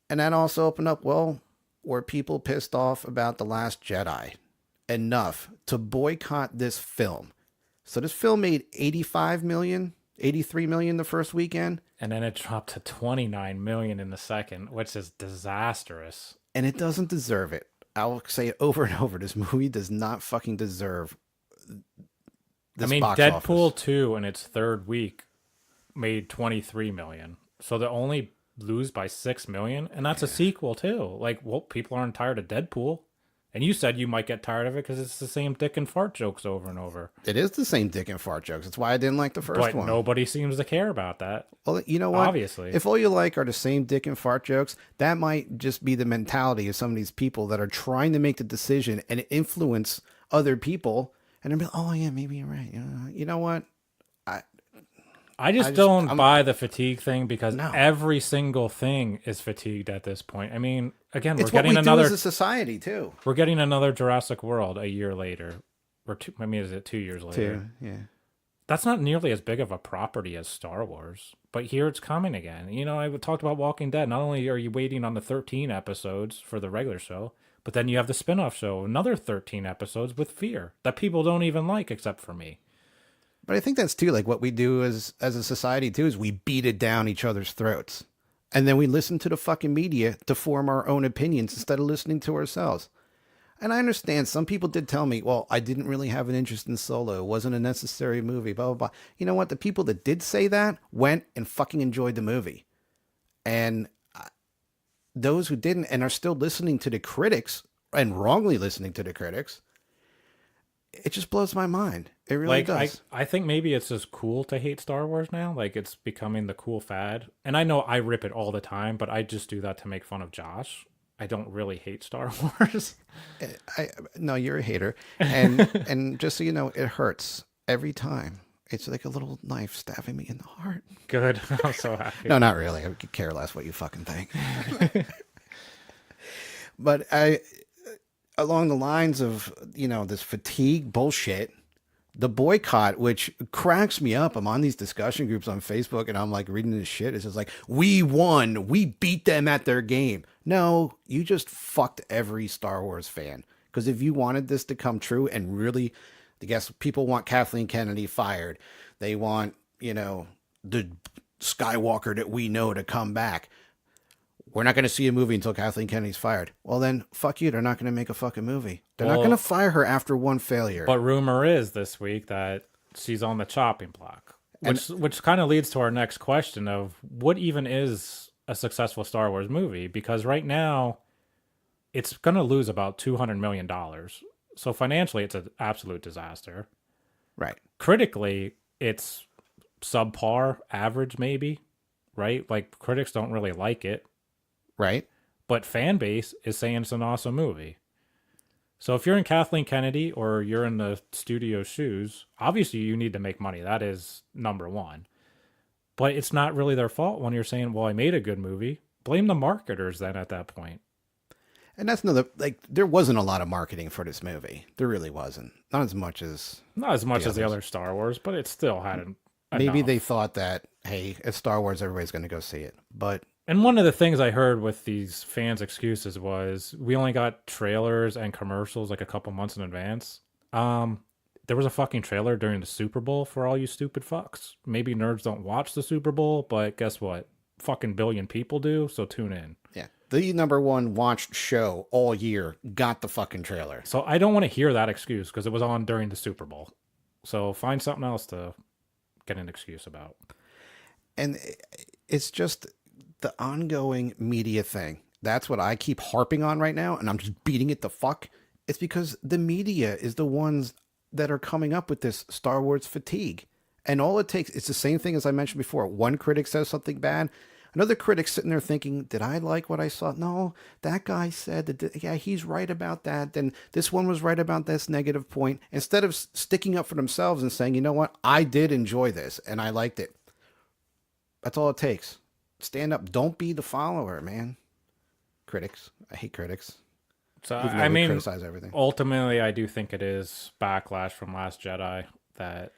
And that also opened up, well, were people pissed off about The Last Jedi enough to boycott this film? So this film made 85 million, 83 million the first weekend. And then it dropped to 29 million in the second, which is disastrous. And it doesn't deserve it. I'll say it over and over. This movie does not fucking deserve this. I mean, Deadpool 2 in its 3rd week made 23 million. So they only lose by 6 million. And that's a sequel too. Like, well, people aren't tired of Deadpool. And you said you might get tired of it because it's the same dick and fart jokes over and over. It is the same dick and fart jokes. That's why I didn't like the first one. But nobody seems to care about that. Well, you know what? Obviously. If all you like are the same dick and fart jokes, that might just be the mentality of some of these people that are trying to make the decision and influence other people. And they're like, oh, yeah, maybe you're right. You know what? I just don't buy the fatigue thing because every single thing is fatigued at this point. I mean, again, we're getting another as a society too. We're getting another Jurassic World a year later, or is it 2 years later? 2, yeah. That's not nearly as big of a property as Star Wars, but here it's coming again. You know, I talked about Walking Dead. Not only are you waiting on the 13 episodes for the regular show, but then you have the spin-off show, another 13 episodes with Fear that people don't even like except for me. But I think that's too, like what we do as a society too, is we beat it down each other's throats. And then we listen to the fucking media to form our own opinions instead of listening to ourselves. And I understand some people did tell me, well, I didn't really have an interest in Solo. It wasn't a necessary movie, blah, blah, blah. You know what? The people that did say that went and fucking enjoyed the movie. And those who didn't and are still listening to the critics and wrongly listening to the critics, it just blows my mind. It really does. I think maybe it's just cool to hate Star Wars now. Like, it's becoming the cool fad. And I know I rip it all the time, but I just do that to make fun of Josh. I don't really hate Star Wars. No, you're a hater. And just so you know, it hurts every time. It's like a little knife stabbing me in the heart. Good. I'm so happy. No, not really. I could care less what you fucking think. But along the lines of, this fatigue bullshit, The boycott, which cracks me up. I'm on these discussion groups on Facebook and I'm like reading this shit. It's just like, we won. We beat them at their game. No, you just fucked every Star Wars fan. Because if you wanted this to come true and really, I guess people want Kathleen Kennedy fired. They want, the Skywalker that we know to come back. We're not going to see a movie until Kathleen Kennedy's fired. Well, then, fuck you. They're not going to make a fucking movie. They're not going to fire her after one failure. But rumor is this week that she's on the chopping block, which kind of leads to our next question of what even is a successful Star Wars movie? Because right now, it's going to lose about $200 million. So financially, it's an absolute disaster. Right. Critically, it's subpar, average maybe, right? Like, critics don't really like it. Right. But fan base is saying it's an awesome movie. So if you're in Kathleen Kennedy or you're in the studio shoes, obviously you need to make money. That is number one. But it's not really their fault when you're saying, well, I made a good movie. Blame the marketers then at that point. And that's another, there wasn't a lot of marketing for this movie. There really wasn't. Not as much as the other Star Wars, but it still had maybe enough. They thought that, hey, it's Star Wars, everybody's going to go see it. And one of the things I heard with these fans' excuses was we only got trailers and commercials like a couple months in advance. There was a fucking trailer during the Super Bowl for all you stupid fucks. Maybe nerds don't watch the Super Bowl, but guess what? Fucking billion people do, so tune in. Yeah. The number one watched show all year got the fucking trailer. So I don't want to hear that excuse because it was on during the Super Bowl. So find something else to get an excuse about. And it's just the ongoing media thing. That's what I keep harping on right now, and I'm just beating it the fuck. It's because the media is the ones that are coming up with this Star Wars fatigue. And all it takes, it's the same thing as I mentioned before. One critic says something bad. Another critic sitting there thinking, did I like what I saw? No, that guy said that, yeah, he's right about that. Then this one was right about this negative point. Instead of sticking up for themselves and saying, you know what, I did enjoy this and I liked it. That's all it takes. Stand up. Don't be the follower, man. Critics. I hate critics. So, I mean, criticize everything. Ultimately, I do think it is backlash from Last Jedi that,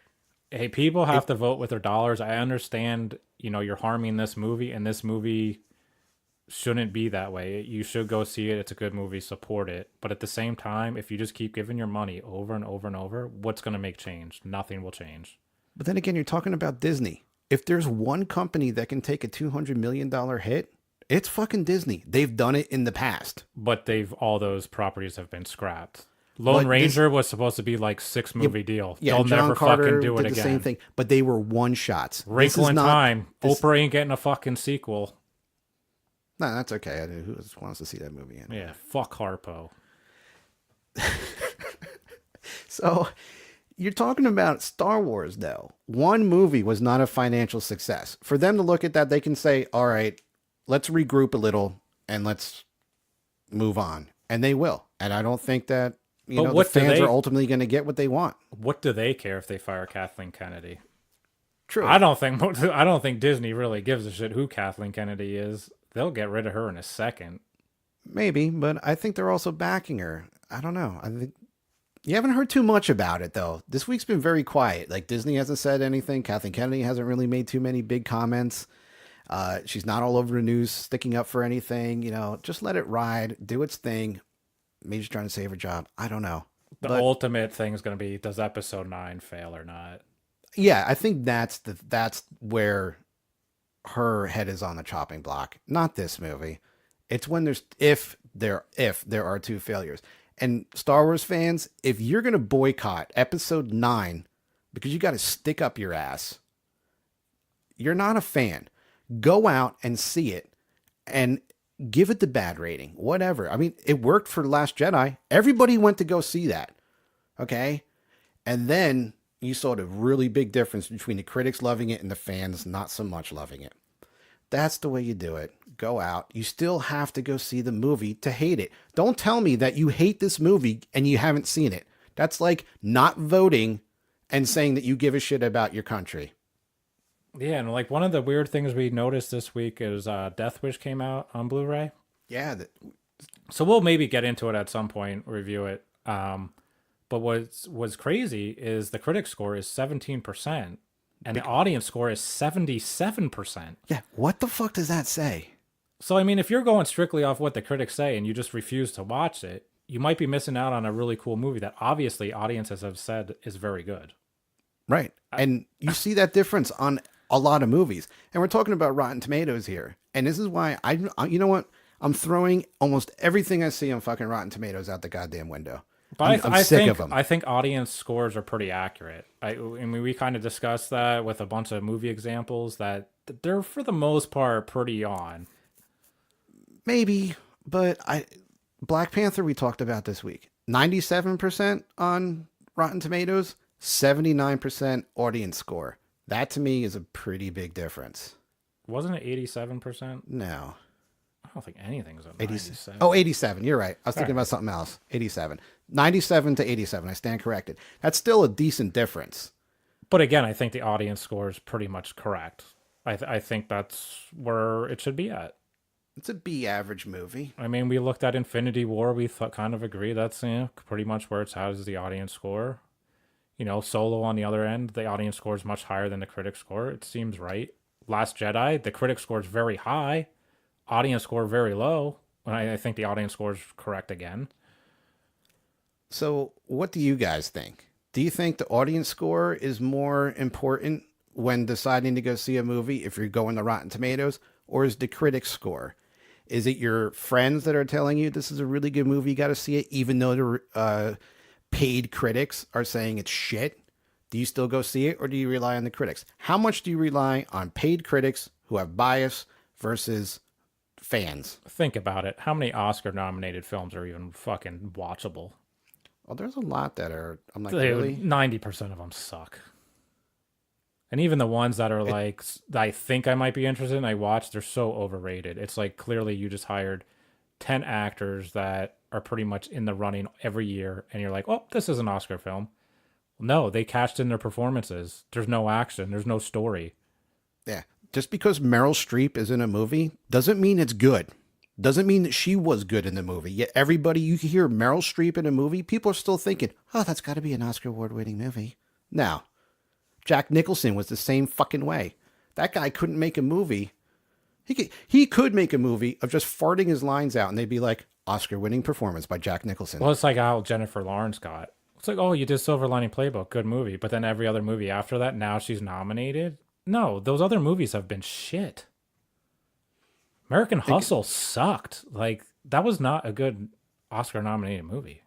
hey, people have to vote with their dollars. I understand, you're harming this movie, and this movie shouldn't be that way. You should go see it. It's a good movie. Support it. But at the same time, if you just keep giving your money over and over and over, what's going to make change? Nothing will change. But then again, you're talking about Disney. If there's one company that can take a $200 million hit, it's fucking Disney. They've done it in the past. But all those properties have been scrapped. Lone Ranger was supposed to be like 6-movie deal. Yeah, They'll John never Carter fucking do it did again. the same thing, but they were one shots. Wrinkle in Time. Oprah ain't getting a fucking sequel. No, that's okay. Who wants to see that movie anyway? Yeah, fuck Harpo. So you're talking about Star Wars, though. One movie was not a financial success. For them to look at that, they can say, all right, let's regroup a little and let's move on. And they will. And I don't think that, the fans are ultimately going to get what they want. What do they care if they fire Kathleen Kennedy? True. I don't think Disney really gives a shit who Kathleen Kennedy is. They'll get rid of her in a second. Maybe, but I think they're also backing her. I don't know. I think you haven't heard too much about it, though. This week's been very quiet. Like, Disney hasn't said anything. Kathleen Kennedy hasn't really made too many big comments. She's not all over the news sticking up for anything. Just let it ride, do its thing. Maybe she's trying to save her job. I don't know. The ultimate thing is going to be, does episode 9 fail or not? Yeah, I think that's where her head is on the chopping block. Not this movie. It's when if there are 2 failures. And Star Wars fans, if you're going to boycott episode 9 because you got to stick up your ass, you're not a fan. Go out and see it and give it the bad rating, whatever. I mean, it worked for Last Jedi. Everybody went to go see that. Okay. And then you saw the really big difference between the critics loving it and the fans not so much loving it. That's the way you do it. Go out. You still have to go see the movie to hate it. Don't tell me that you hate this movie and you haven't seen it. That's like not voting and saying that you give a shit about your country. Yeah, and like one of the weird things we noticed this week is Death Wish came out on Blu-ray. Yeah. So we'll maybe get into it at some point, review it. But But what's crazy is the critic score is 17%, and the audience score is 77%. Yeah, what the fuck does that say? So, I mean, if you're going strictly off what the critics say and you just refuse to watch it, you might be missing out on a really cool movie that obviously audiences have said is very good. Right. And you see that difference on a lot of movies. And we're talking about Rotten Tomatoes here. And this is why you know what? I'm throwing almost everything I see on fucking Rotten Tomatoes out the goddamn window. But I'm sick of them. I think audience scores are pretty accurate. I mean, we kind of discussed that with a bunch of movie examples that they're, for the most part, pretty on. Maybe, but Black Panther we talked about this week. 97% on Rotten Tomatoes, 79% audience score. That to me is a pretty big difference. Wasn't it 87%? No. I don't think anything's at 97. Oh, 87. You're right. I was thinking about something else. 87. 97 to 87. I stand corrected. That's still a decent difference. But again, I think the audience score is pretty much correct. I think that's where it should be at. It's a B average movie. I mean, we looked at Infinity War. We kind of agree that's pretty much where it's at is the audience score. You know, Solo on the other end, the audience score is much higher than the critic score. It seems right. Last Jedi, the critic score is very high. Audience score very low. And I think the audience score is correct again. So what do you guys think? Do you think the audience score is more important when deciding to go see a movie if you're going to Rotten Tomatoes, or is the critic score? Is it your friends that are telling you this is a really good movie, you got to see it, even though the paid critics are saying it's shit? Do you still go see it, or do you rely on the critics? How much do you rely on paid critics who have bias versus fans? Think about it. How many Oscar-nominated films are even fucking watchable? Well, there's a lot that are. I'm like, really? 90% of them suck. And even the ones that are like, I think I might be interested in, I watch, they're so overrated. It's like, clearly you just hired 10 actors that are pretty much in the running every year, and you're like, oh, this is an Oscar film. No, they cashed in their performances. There's no action. There's no story. Yeah. Just because Meryl Streep is in a movie doesn't mean it's good. Doesn't mean that she was good in the movie. Yet everybody, you hear Meryl Streep in a movie, people are still thinking, oh, that's got to be an Oscar award-winning movie. No. Jack Nicholson was the same fucking way. That guy couldn't make a movie. He could make a movie of just farting his lines out, and they'd be like, Oscar-winning performance by Jack Nicholson. Well, it's like how Jennifer Lawrence got. It's like, oh, you did Silver Lining Playbook, good movie. But then every other movie after that, now she's nominated. No, those other movies have been shit. American Hustle sucked. Like, that was not a good Oscar-nominated movie.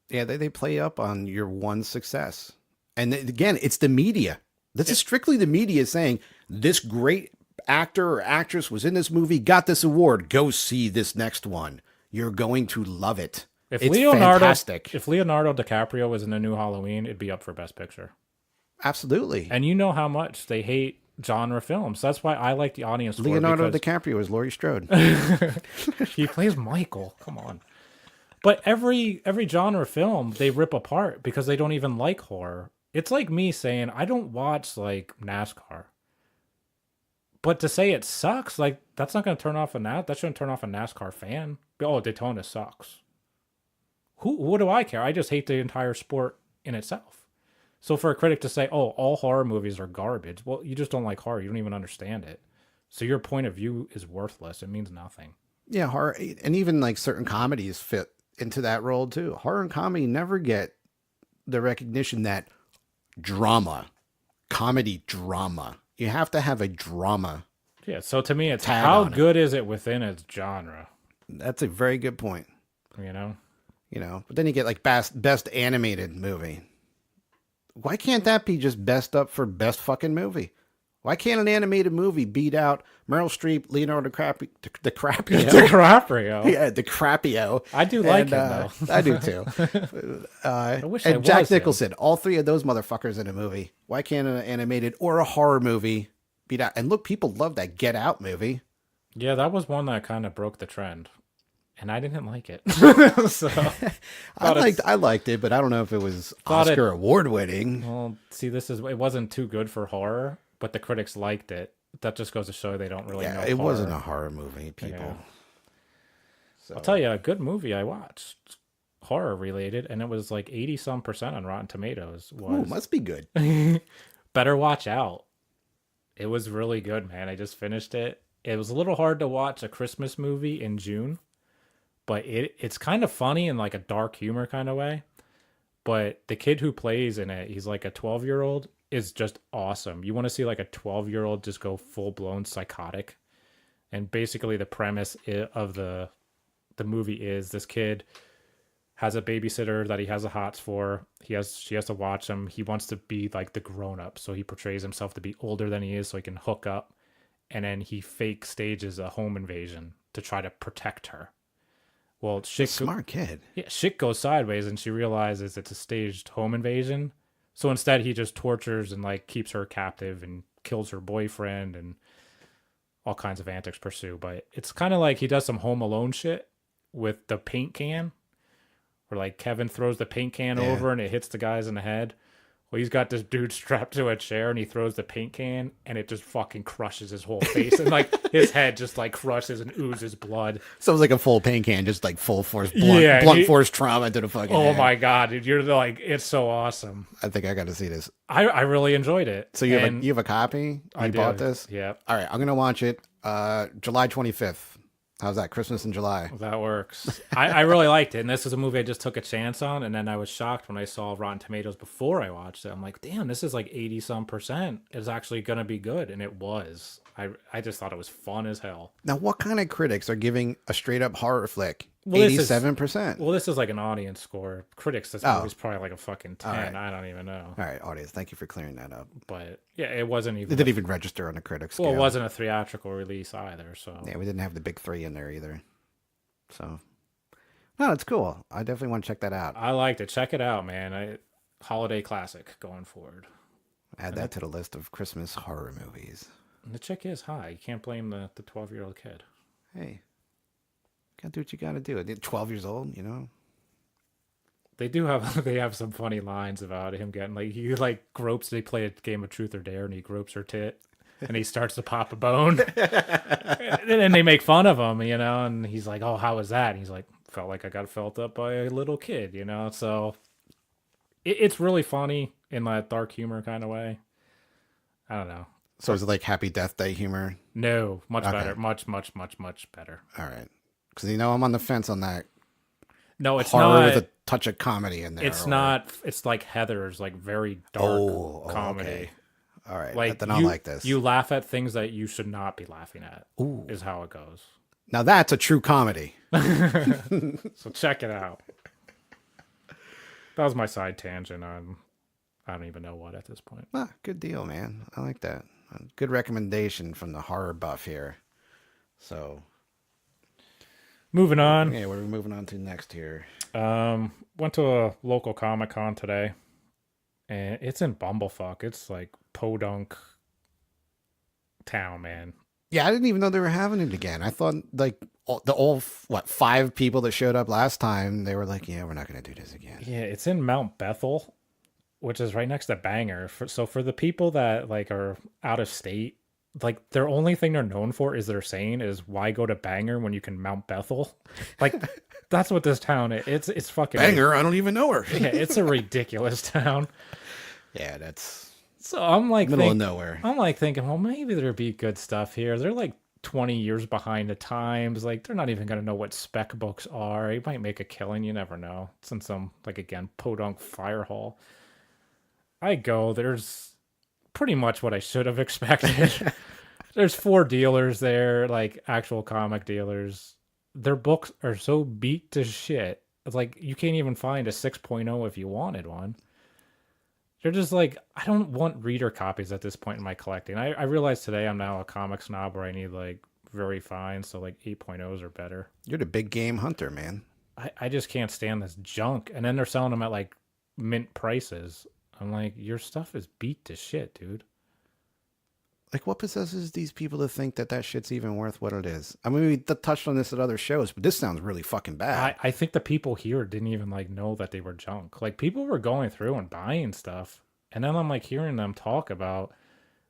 Yeah, they play up on your one success. And again, it's the media. This is strictly the media saying, this great actor or actress was in this movie, got this award, go see this next one. You're going to love it. It's fantastic. If Leonardo DiCaprio was in a new Halloween, it'd be up for Best Picture. Absolutely. And you know how much they hate genre films. That's why I like the audience score. Leonardo DiCaprio is Laurie Strode. He plays Michael. Come on. But every genre film they rip apart because they don't even like horror. It's like me saying I don't watch like NASCAR. But to say it sucks, like that's not going to turn off that shouldn't turn off a NASCAR fan. Oh, Daytona sucks. What do I care? I just hate the entire sport in itself. So for a critic to say, oh, all horror movies are garbage, well, you just don't like horror. You don't even understand it. So your point of view is worthless. It means nothing. Yeah, horror, and even like certain comedies fit into that role too. Horror and comedy never get the recognition that comedy drama. You have to have a drama. Yeah, so to me, it's how good is it within its genre? That's a very good point. You know, but then you get like best animated movie. Why can't that be just best up for best fucking movie? Why can't an animated movie beat out Meryl Streep, Leonardo DiCaprio? DiCaprio. Yeah, DiCaprio. I do like him, though. I do, too. I wish and Jack Nicholson. All three of those motherfuckers in a movie. Why can't an animated or a horror movie beat out? And look, people love that Get Out movie. Yeah, that was one that kind of broke the trend. And I didn't like it. So I liked it, but I don't know if it was Oscar award winning. Well, see, it wasn't too good for horror, but the critics liked it. That just goes to show they don't really know it horror. Wasn't a horror movie, people. Yeah. So. I'll tell you, a good movie I watched. horror related, and it was like 80 some percent on Rotten Tomatoes. Ooh, must be good. Better watch out. It was really good, man. I just finished it. It was a little hard to watch a Christmas movie in June, but it's kind of funny in like a dark humor kind of way. But the kid who plays in it, he's like a 12-year-old, is just awesome. You want to see like a 12-year-old just go full-blown psychotic. And basically the premise of the movie is this kid has a babysitter that he has a hots for. She has to watch him. He wants to be like the grown-up, so he portrays himself to be older than he is so he can hook up. And then he fake stages a home invasion to try to protect her. Well, Smart kid. Yeah, shit goes sideways, and she realizes it's a staged home invasion. So instead, he just tortures and like keeps her captive and kills her boyfriend, and all kinds of antics pursue. But it's kind of like he does some Home Alone shit with the paint can, where like Kevin throws the paint can over and it hits the guys in the head. Well, he's got this dude strapped to a chair, and he throws the paint can, and it just fucking crushes his whole face, and like his head just like crushes and oozes blood. So it was like a full paint can, just like full force blunt force trauma to the fucking head. My god, dude, you're like, it's so awesome. I think I got to see this. I really enjoyed it. So you have a copy? You bought this? Yeah. All right, I'm gonna watch it. July 25th. How's that? Christmas in July. That works. I really liked it. And this is a movie I just took a chance on. And then I was shocked when I saw Rotten Tomatoes before I watched it. I'm like, damn, this is like 80 some percent. It's actually going to be good. And it was. I just thought it was fun as hell. Now, what kind of critics are giving a straight up horror flick 87%? Well, this is like an audience score. Critics, this movie's probably like a fucking 10. Right. I don't even know. All right, audience, thank you for clearing that up. But yeah, it wasn't even. It didn't even register on the critics scale. Well, it wasn't a theatrical release either. So yeah, we didn't have the big three in there either. So, no, it's cool. I definitely want to check that out. I liked it. Check it out, man. Holiday classic going forward. Add that to the list of Christmas horror movies. And the chick is high. You can't blame the 12-year-old kid. Hey, gotta do what you gotta do. 12 years old, you know. They have some funny lines about him getting like he like gropes. They play a game of Truth or Dare, and he gropes her tit, and he starts to pop a bone, and they make fun of him, you know. And he's like, "Oh, how was that?" And he's like, "Felt like I got felt up by a little kid," you know. So it's really funny in that dark humor kind of way. I don't know. So is it like Happy Death Day humor? No, much better. Much better. All right. Because, you know, I'm on the fence on that. No, it's horror not. with a touch of comedy in there. It's not. It's like Heather's, like very dark comedy. Okay. All right. Like then I'll like this. You laugh at things that you should not be laughing at. Ooh. Is how it goes. Now that's a true comedy. So check it out. That was my side tangent on I don't even know what at this point. Ah, good deal, man. I like that. Good recommendation from the horror buff here. So, moving on. Yeah, what are we moving on to next here? Went to a local Comic-Con today, and it's in Bumblefuck. It's like podunk town, man. Yeah, I didn't even know they were having it again. I thought like all 5 people that showed up last time, they were like, yeah, we're not going to do this again. Yeah, it's in Mount Bethel, which is right next to Bangor. So for the people that like are out of state, like their only thing they're known for is their saying is why go to Bangor when you can Mount Bethel? Like that's what this town is. It's fucking Bangor. I don't even know her. Yeah, it's a ridiculous town. Yeah, that's so I'm like middle of nowhere. I'm like thinking, well, maybe there'd be good stuff here. They're like 20 years behind the times. Like they're not even gonna know what spec books are. You might make a killing. You never know. It's in some like again podunk fire hall. I go, there's pretty much what I should have expected. There's 4 dealers there, like actual comic dealers. Their books are so beat to shit. It's like you can't even find a 6.0 if you wanted one. They're just like, I don't want reader copies at this point in my collecting. I realize today I'm now a comic snob where I need like very fine, so like 8.0s are better. You're the big game hunter, man. I just can't stand this junk. And then they're selling them at like mint prices. I'm like, your stuff is beat to shit, dude. Like, what possesses these people to think that shit's even worth what it is? I mean, we touched on this at other shows, but this sounds really fucking bad. I think the people here didn't even like know that they were junk. Like, people were going through and buying stuff, and then I'm like hearing them talk about.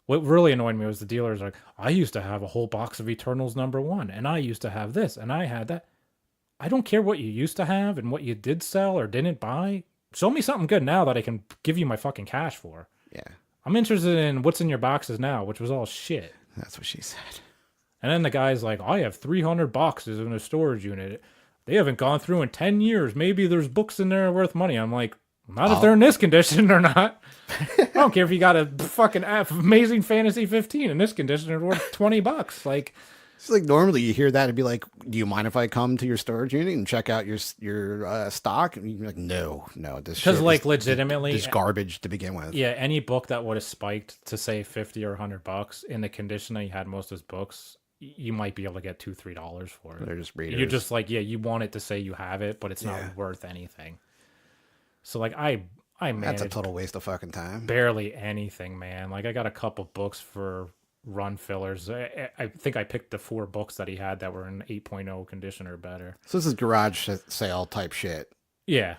What really annoyed me was the dealers like, I used to have a whole box of Eternals #1, and I used to have this, and I had that. I don't care what you used to have and what you did sell or didn't buy. Show me something good now that I can give you my fucking cash for. Yeah. I'm interested in what's in your boxes now, which was all shit. That's what she said. And then the guy's like, I have 300 boxes in a storage unit. They haven't gone through in 10 years. Maybe there's books in there worth money. I'm like, not if they're in this condition or not. I don't care if you got a fucking Amazing Fantasy 15 in this condition, it's worth $20. Like, it's like normally you hear that and be like, do you mind if I come to your storage unit and check out your stock? And you're like, no, this because shit like is legitimately, just garbage to begin with. yeah, any book that would have spiked to say 50 or $100 in the condition that you had most of his books, you might be able to get $2-3 for it. They're just readers. You're just like, yeah, you want it to say you have it, but it's not worth anything. So like I managed That's a total waste of fucking time. barely anything, man. Like I got a couple books for run fillers. I think I picked the 4 books that he had that were in 8.0 condition or better. So this is garage sale type shit. Yeah.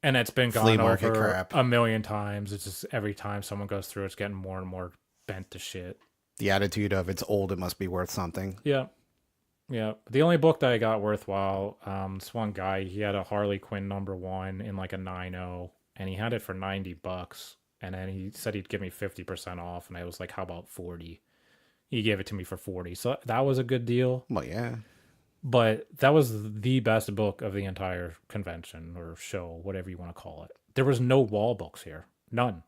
And it's been Flea gone market over crap. a million times. It's just every time someone goes through, it's getting more and more bent to shit. The attitude of it's old, it must be worth something. Yeah. Yeah. The only book that I got worthwhile, this one guy, he had a Harley Quinn #1 in like a 9.0, and he had it for $90. And then he said he'd give me 50% off. And I was like, how about 40? He gave it to me for 40. So that was a good deal. Well, yeah. But that was the best book of the entire convention or show, whatever you want to call it. There was no wall books here. None.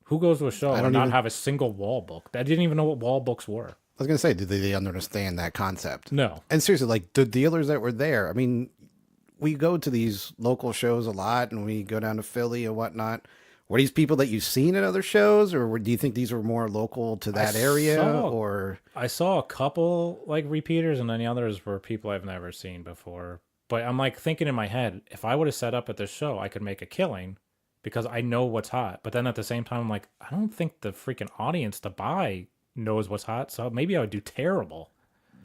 Who goes to a show and not have a single wall book? I didn't even know what wall books were. I was going to say, did they understand that concept? No. And seriously, like the dealers that were there, I mean, we go to these local shows a lot and we go down to Philly and whatnot. Were these people that you've seen at other shows, or do you think these were more local to that area? Or I saw a couple like repeaters, and then the others were people I've never seen before. But I'm like thinking in my head, if I would have set up at this show, I could make a killing because I know what's hot. But then at the same time, I'm like, I don't think the freaking audience to buy knows what's hot, so maybe I would do terrible.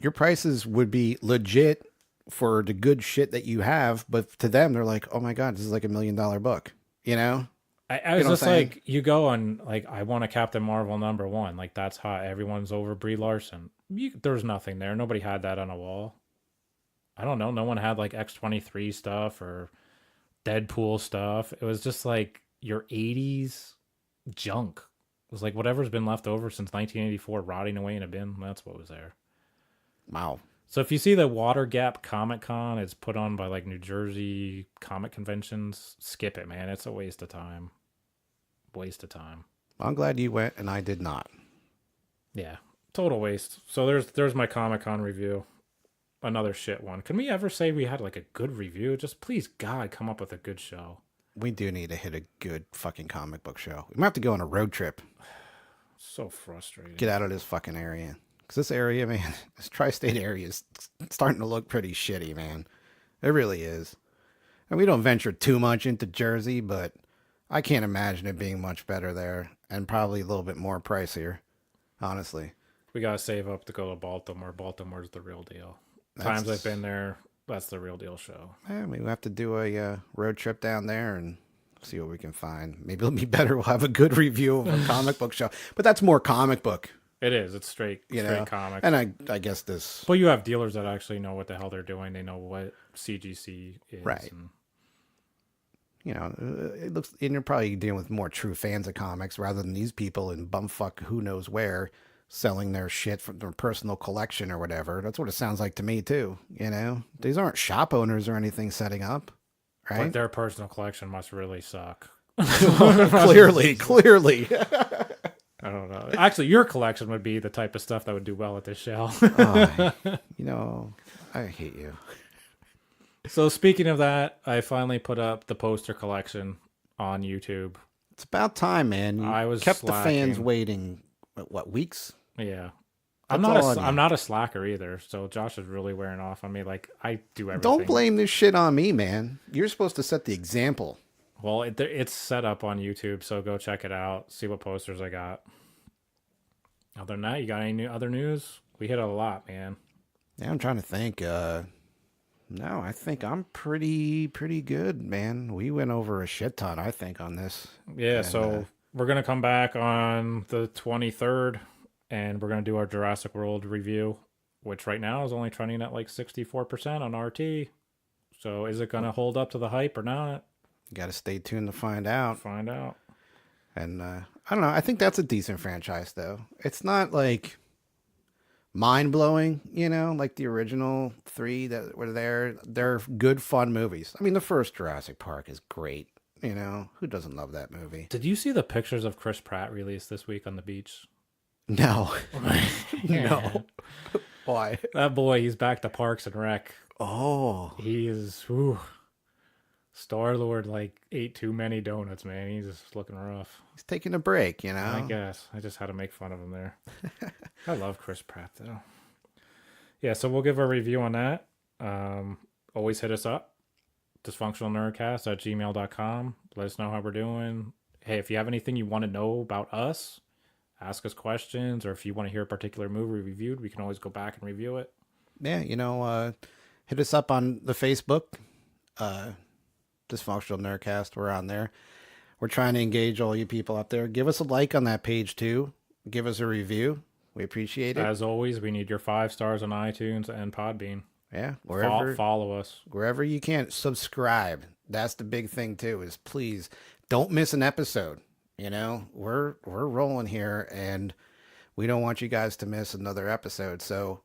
Your prices would be legit for the good shit that you have, but to them, they're like, oh my God, this is like $1 million book, you know? I was just like, you go on, like, I want a Captain Marvel #1. Like, that's hot. Everyone's over Brie Larson. There's nothing there. Nobody had that on a wall. I don't know. No one had, like, X-23 stuff or Deadpool stuff. It was just, like, your 80s junk. It was like whatever's been left over since 1984 rotting away in a bin. That's what was there. Wow. So if you see the Water Gap Comic Con, it's put on by, like, New Jersey comic conventions, skip it, man. It's a waste of time. Waste of time. I'm glad you went and I did not. Yeah, total waste. So there's my Comic-Con review. Another shit one. Can we ever say we had like a good review? Just please God come up with a good show. We do need to hit a good fucking comic book show. We might have to go on a road trip. So frustrating. Get out of this fucking area. Because this area, man, this tri-state area is starting to look pretty shitty, man. It really is. And we don't venture too much into Jersey, but I can't imagine it being much better there, and probably a little bit more pricier, honestly. We gotta save up to go to Baltimore. Baltimore's the real deal. Times I've been there, that's the real deal show. Yeah, we have to do a road trip down there and see what we can find. Maybe it'll be better. We'll have a good review of a comic book show, but that's more comic book. It is. It's straight comic. And I guess this. Well, you have dealers that actually know what the hell they're doing. They know what CGC is. Right. And you know, it looks, and you're probably dealing with more true fans of comics rather than these people in bumfuck who knows where selling their shit from their personal collection or whatever. That's what it sounds like to me too. You know, these aren't shop owners or anything setting up, right? But their personal collection must really suck. Clearly. I don't know. Actually, your collection would be the type of stuff that would do well at this show. You know, I hate you. So speaking of that, I finally put up the poster collection on YouTube. It's about time, man. I was kept slacking. the fans waiting. What weeks? Yeah, I'm not a slacker either. So Josh is really wearing off on me. Like I do everything. Don't blame this shit on me, man. You're supposed to set the example. Well, it's set up on YouTube, so go check it out. See what posters I got. Other than that, you got any other news? We hit a lot, man. Yeah, I'm trying to think. No, I think I'm pretty good, man. We went over a shit ton, I think, on this. Yeah, so we're going to come back on the 23rd, and we're going to do our Jurassic World review, which right now is only trending at like 64% on RT. So is it going to hold up to the hype or not? You got to stay tuned to find out. Find out. And I don't know. I think that's a decent franchise, though. It's not like mind blowing, you know, like the original 3 that were there. They're good, fun movies. I mean, the first Jurassic Park is great. You know, who doesn't love that movie? Did you see the pictures of Chris Pratt released this week on the beach? No. No. Why? That boy, he's back to Parks and Rec. Oh. He is, Star-Lord, like, ate too many donuts, man. He's just looking rough. He's taking a break, you know? I guess. I just had to make fun of him there. I love Chris Pratt, though. Yeah, so we'll give a review on that. Always hit us up. dysfunctionalnerdcast@gmail.com. Let us know how we're doing. Hey, if you have anything you want to know about us, ask us questions, or if you want to hear a particular movie reviewed, we can always go back and review it. Yeah, you know, hit us up on the Facebook. Dysfunctional Nerdcast. We're on there. We're trying to engage all you people out there. Give us a like on that page too. Give us a review. We appreciate it. As always, we need your 5 stars on iTunes and Podbean. Yeah, wherever follow us. Wherever you can. Subscribe. That's the big thing too, is please don't miss an episode. You know, we're rolling here and we don't want you guys to miss another episode. So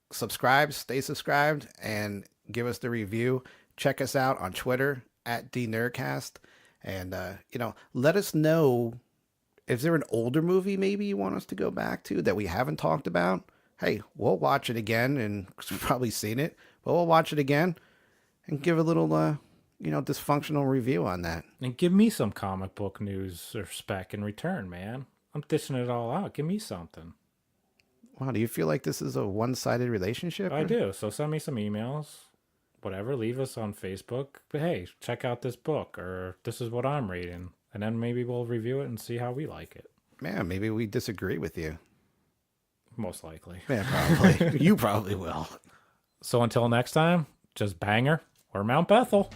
subscribe, stay subscribed, and give us the review. Check us out on Twitter @DNerdcast. And, you know, let us know, is there an older movie maybe you want us to go back to that we haven't talked about? Hey, we'll watch it again, and we've probably seen it, but we'll watch it again and give a little, you know, dysfunctional review on that. And give me some comic book news or spec in return, man. I'm dishing it all out. Give me something. Wow, do you feel like this is a one-sided relationship? I do. So send me some emails. Whatever, leave us on Facebook. But hey, check out this book, or this is what I'm reading. And then maybe we'll review it and see how we like it. Man, maybe we disagree with you. Most likely. Yeah, probably. You probably will. So until next time, just Banger or Mount Bethel.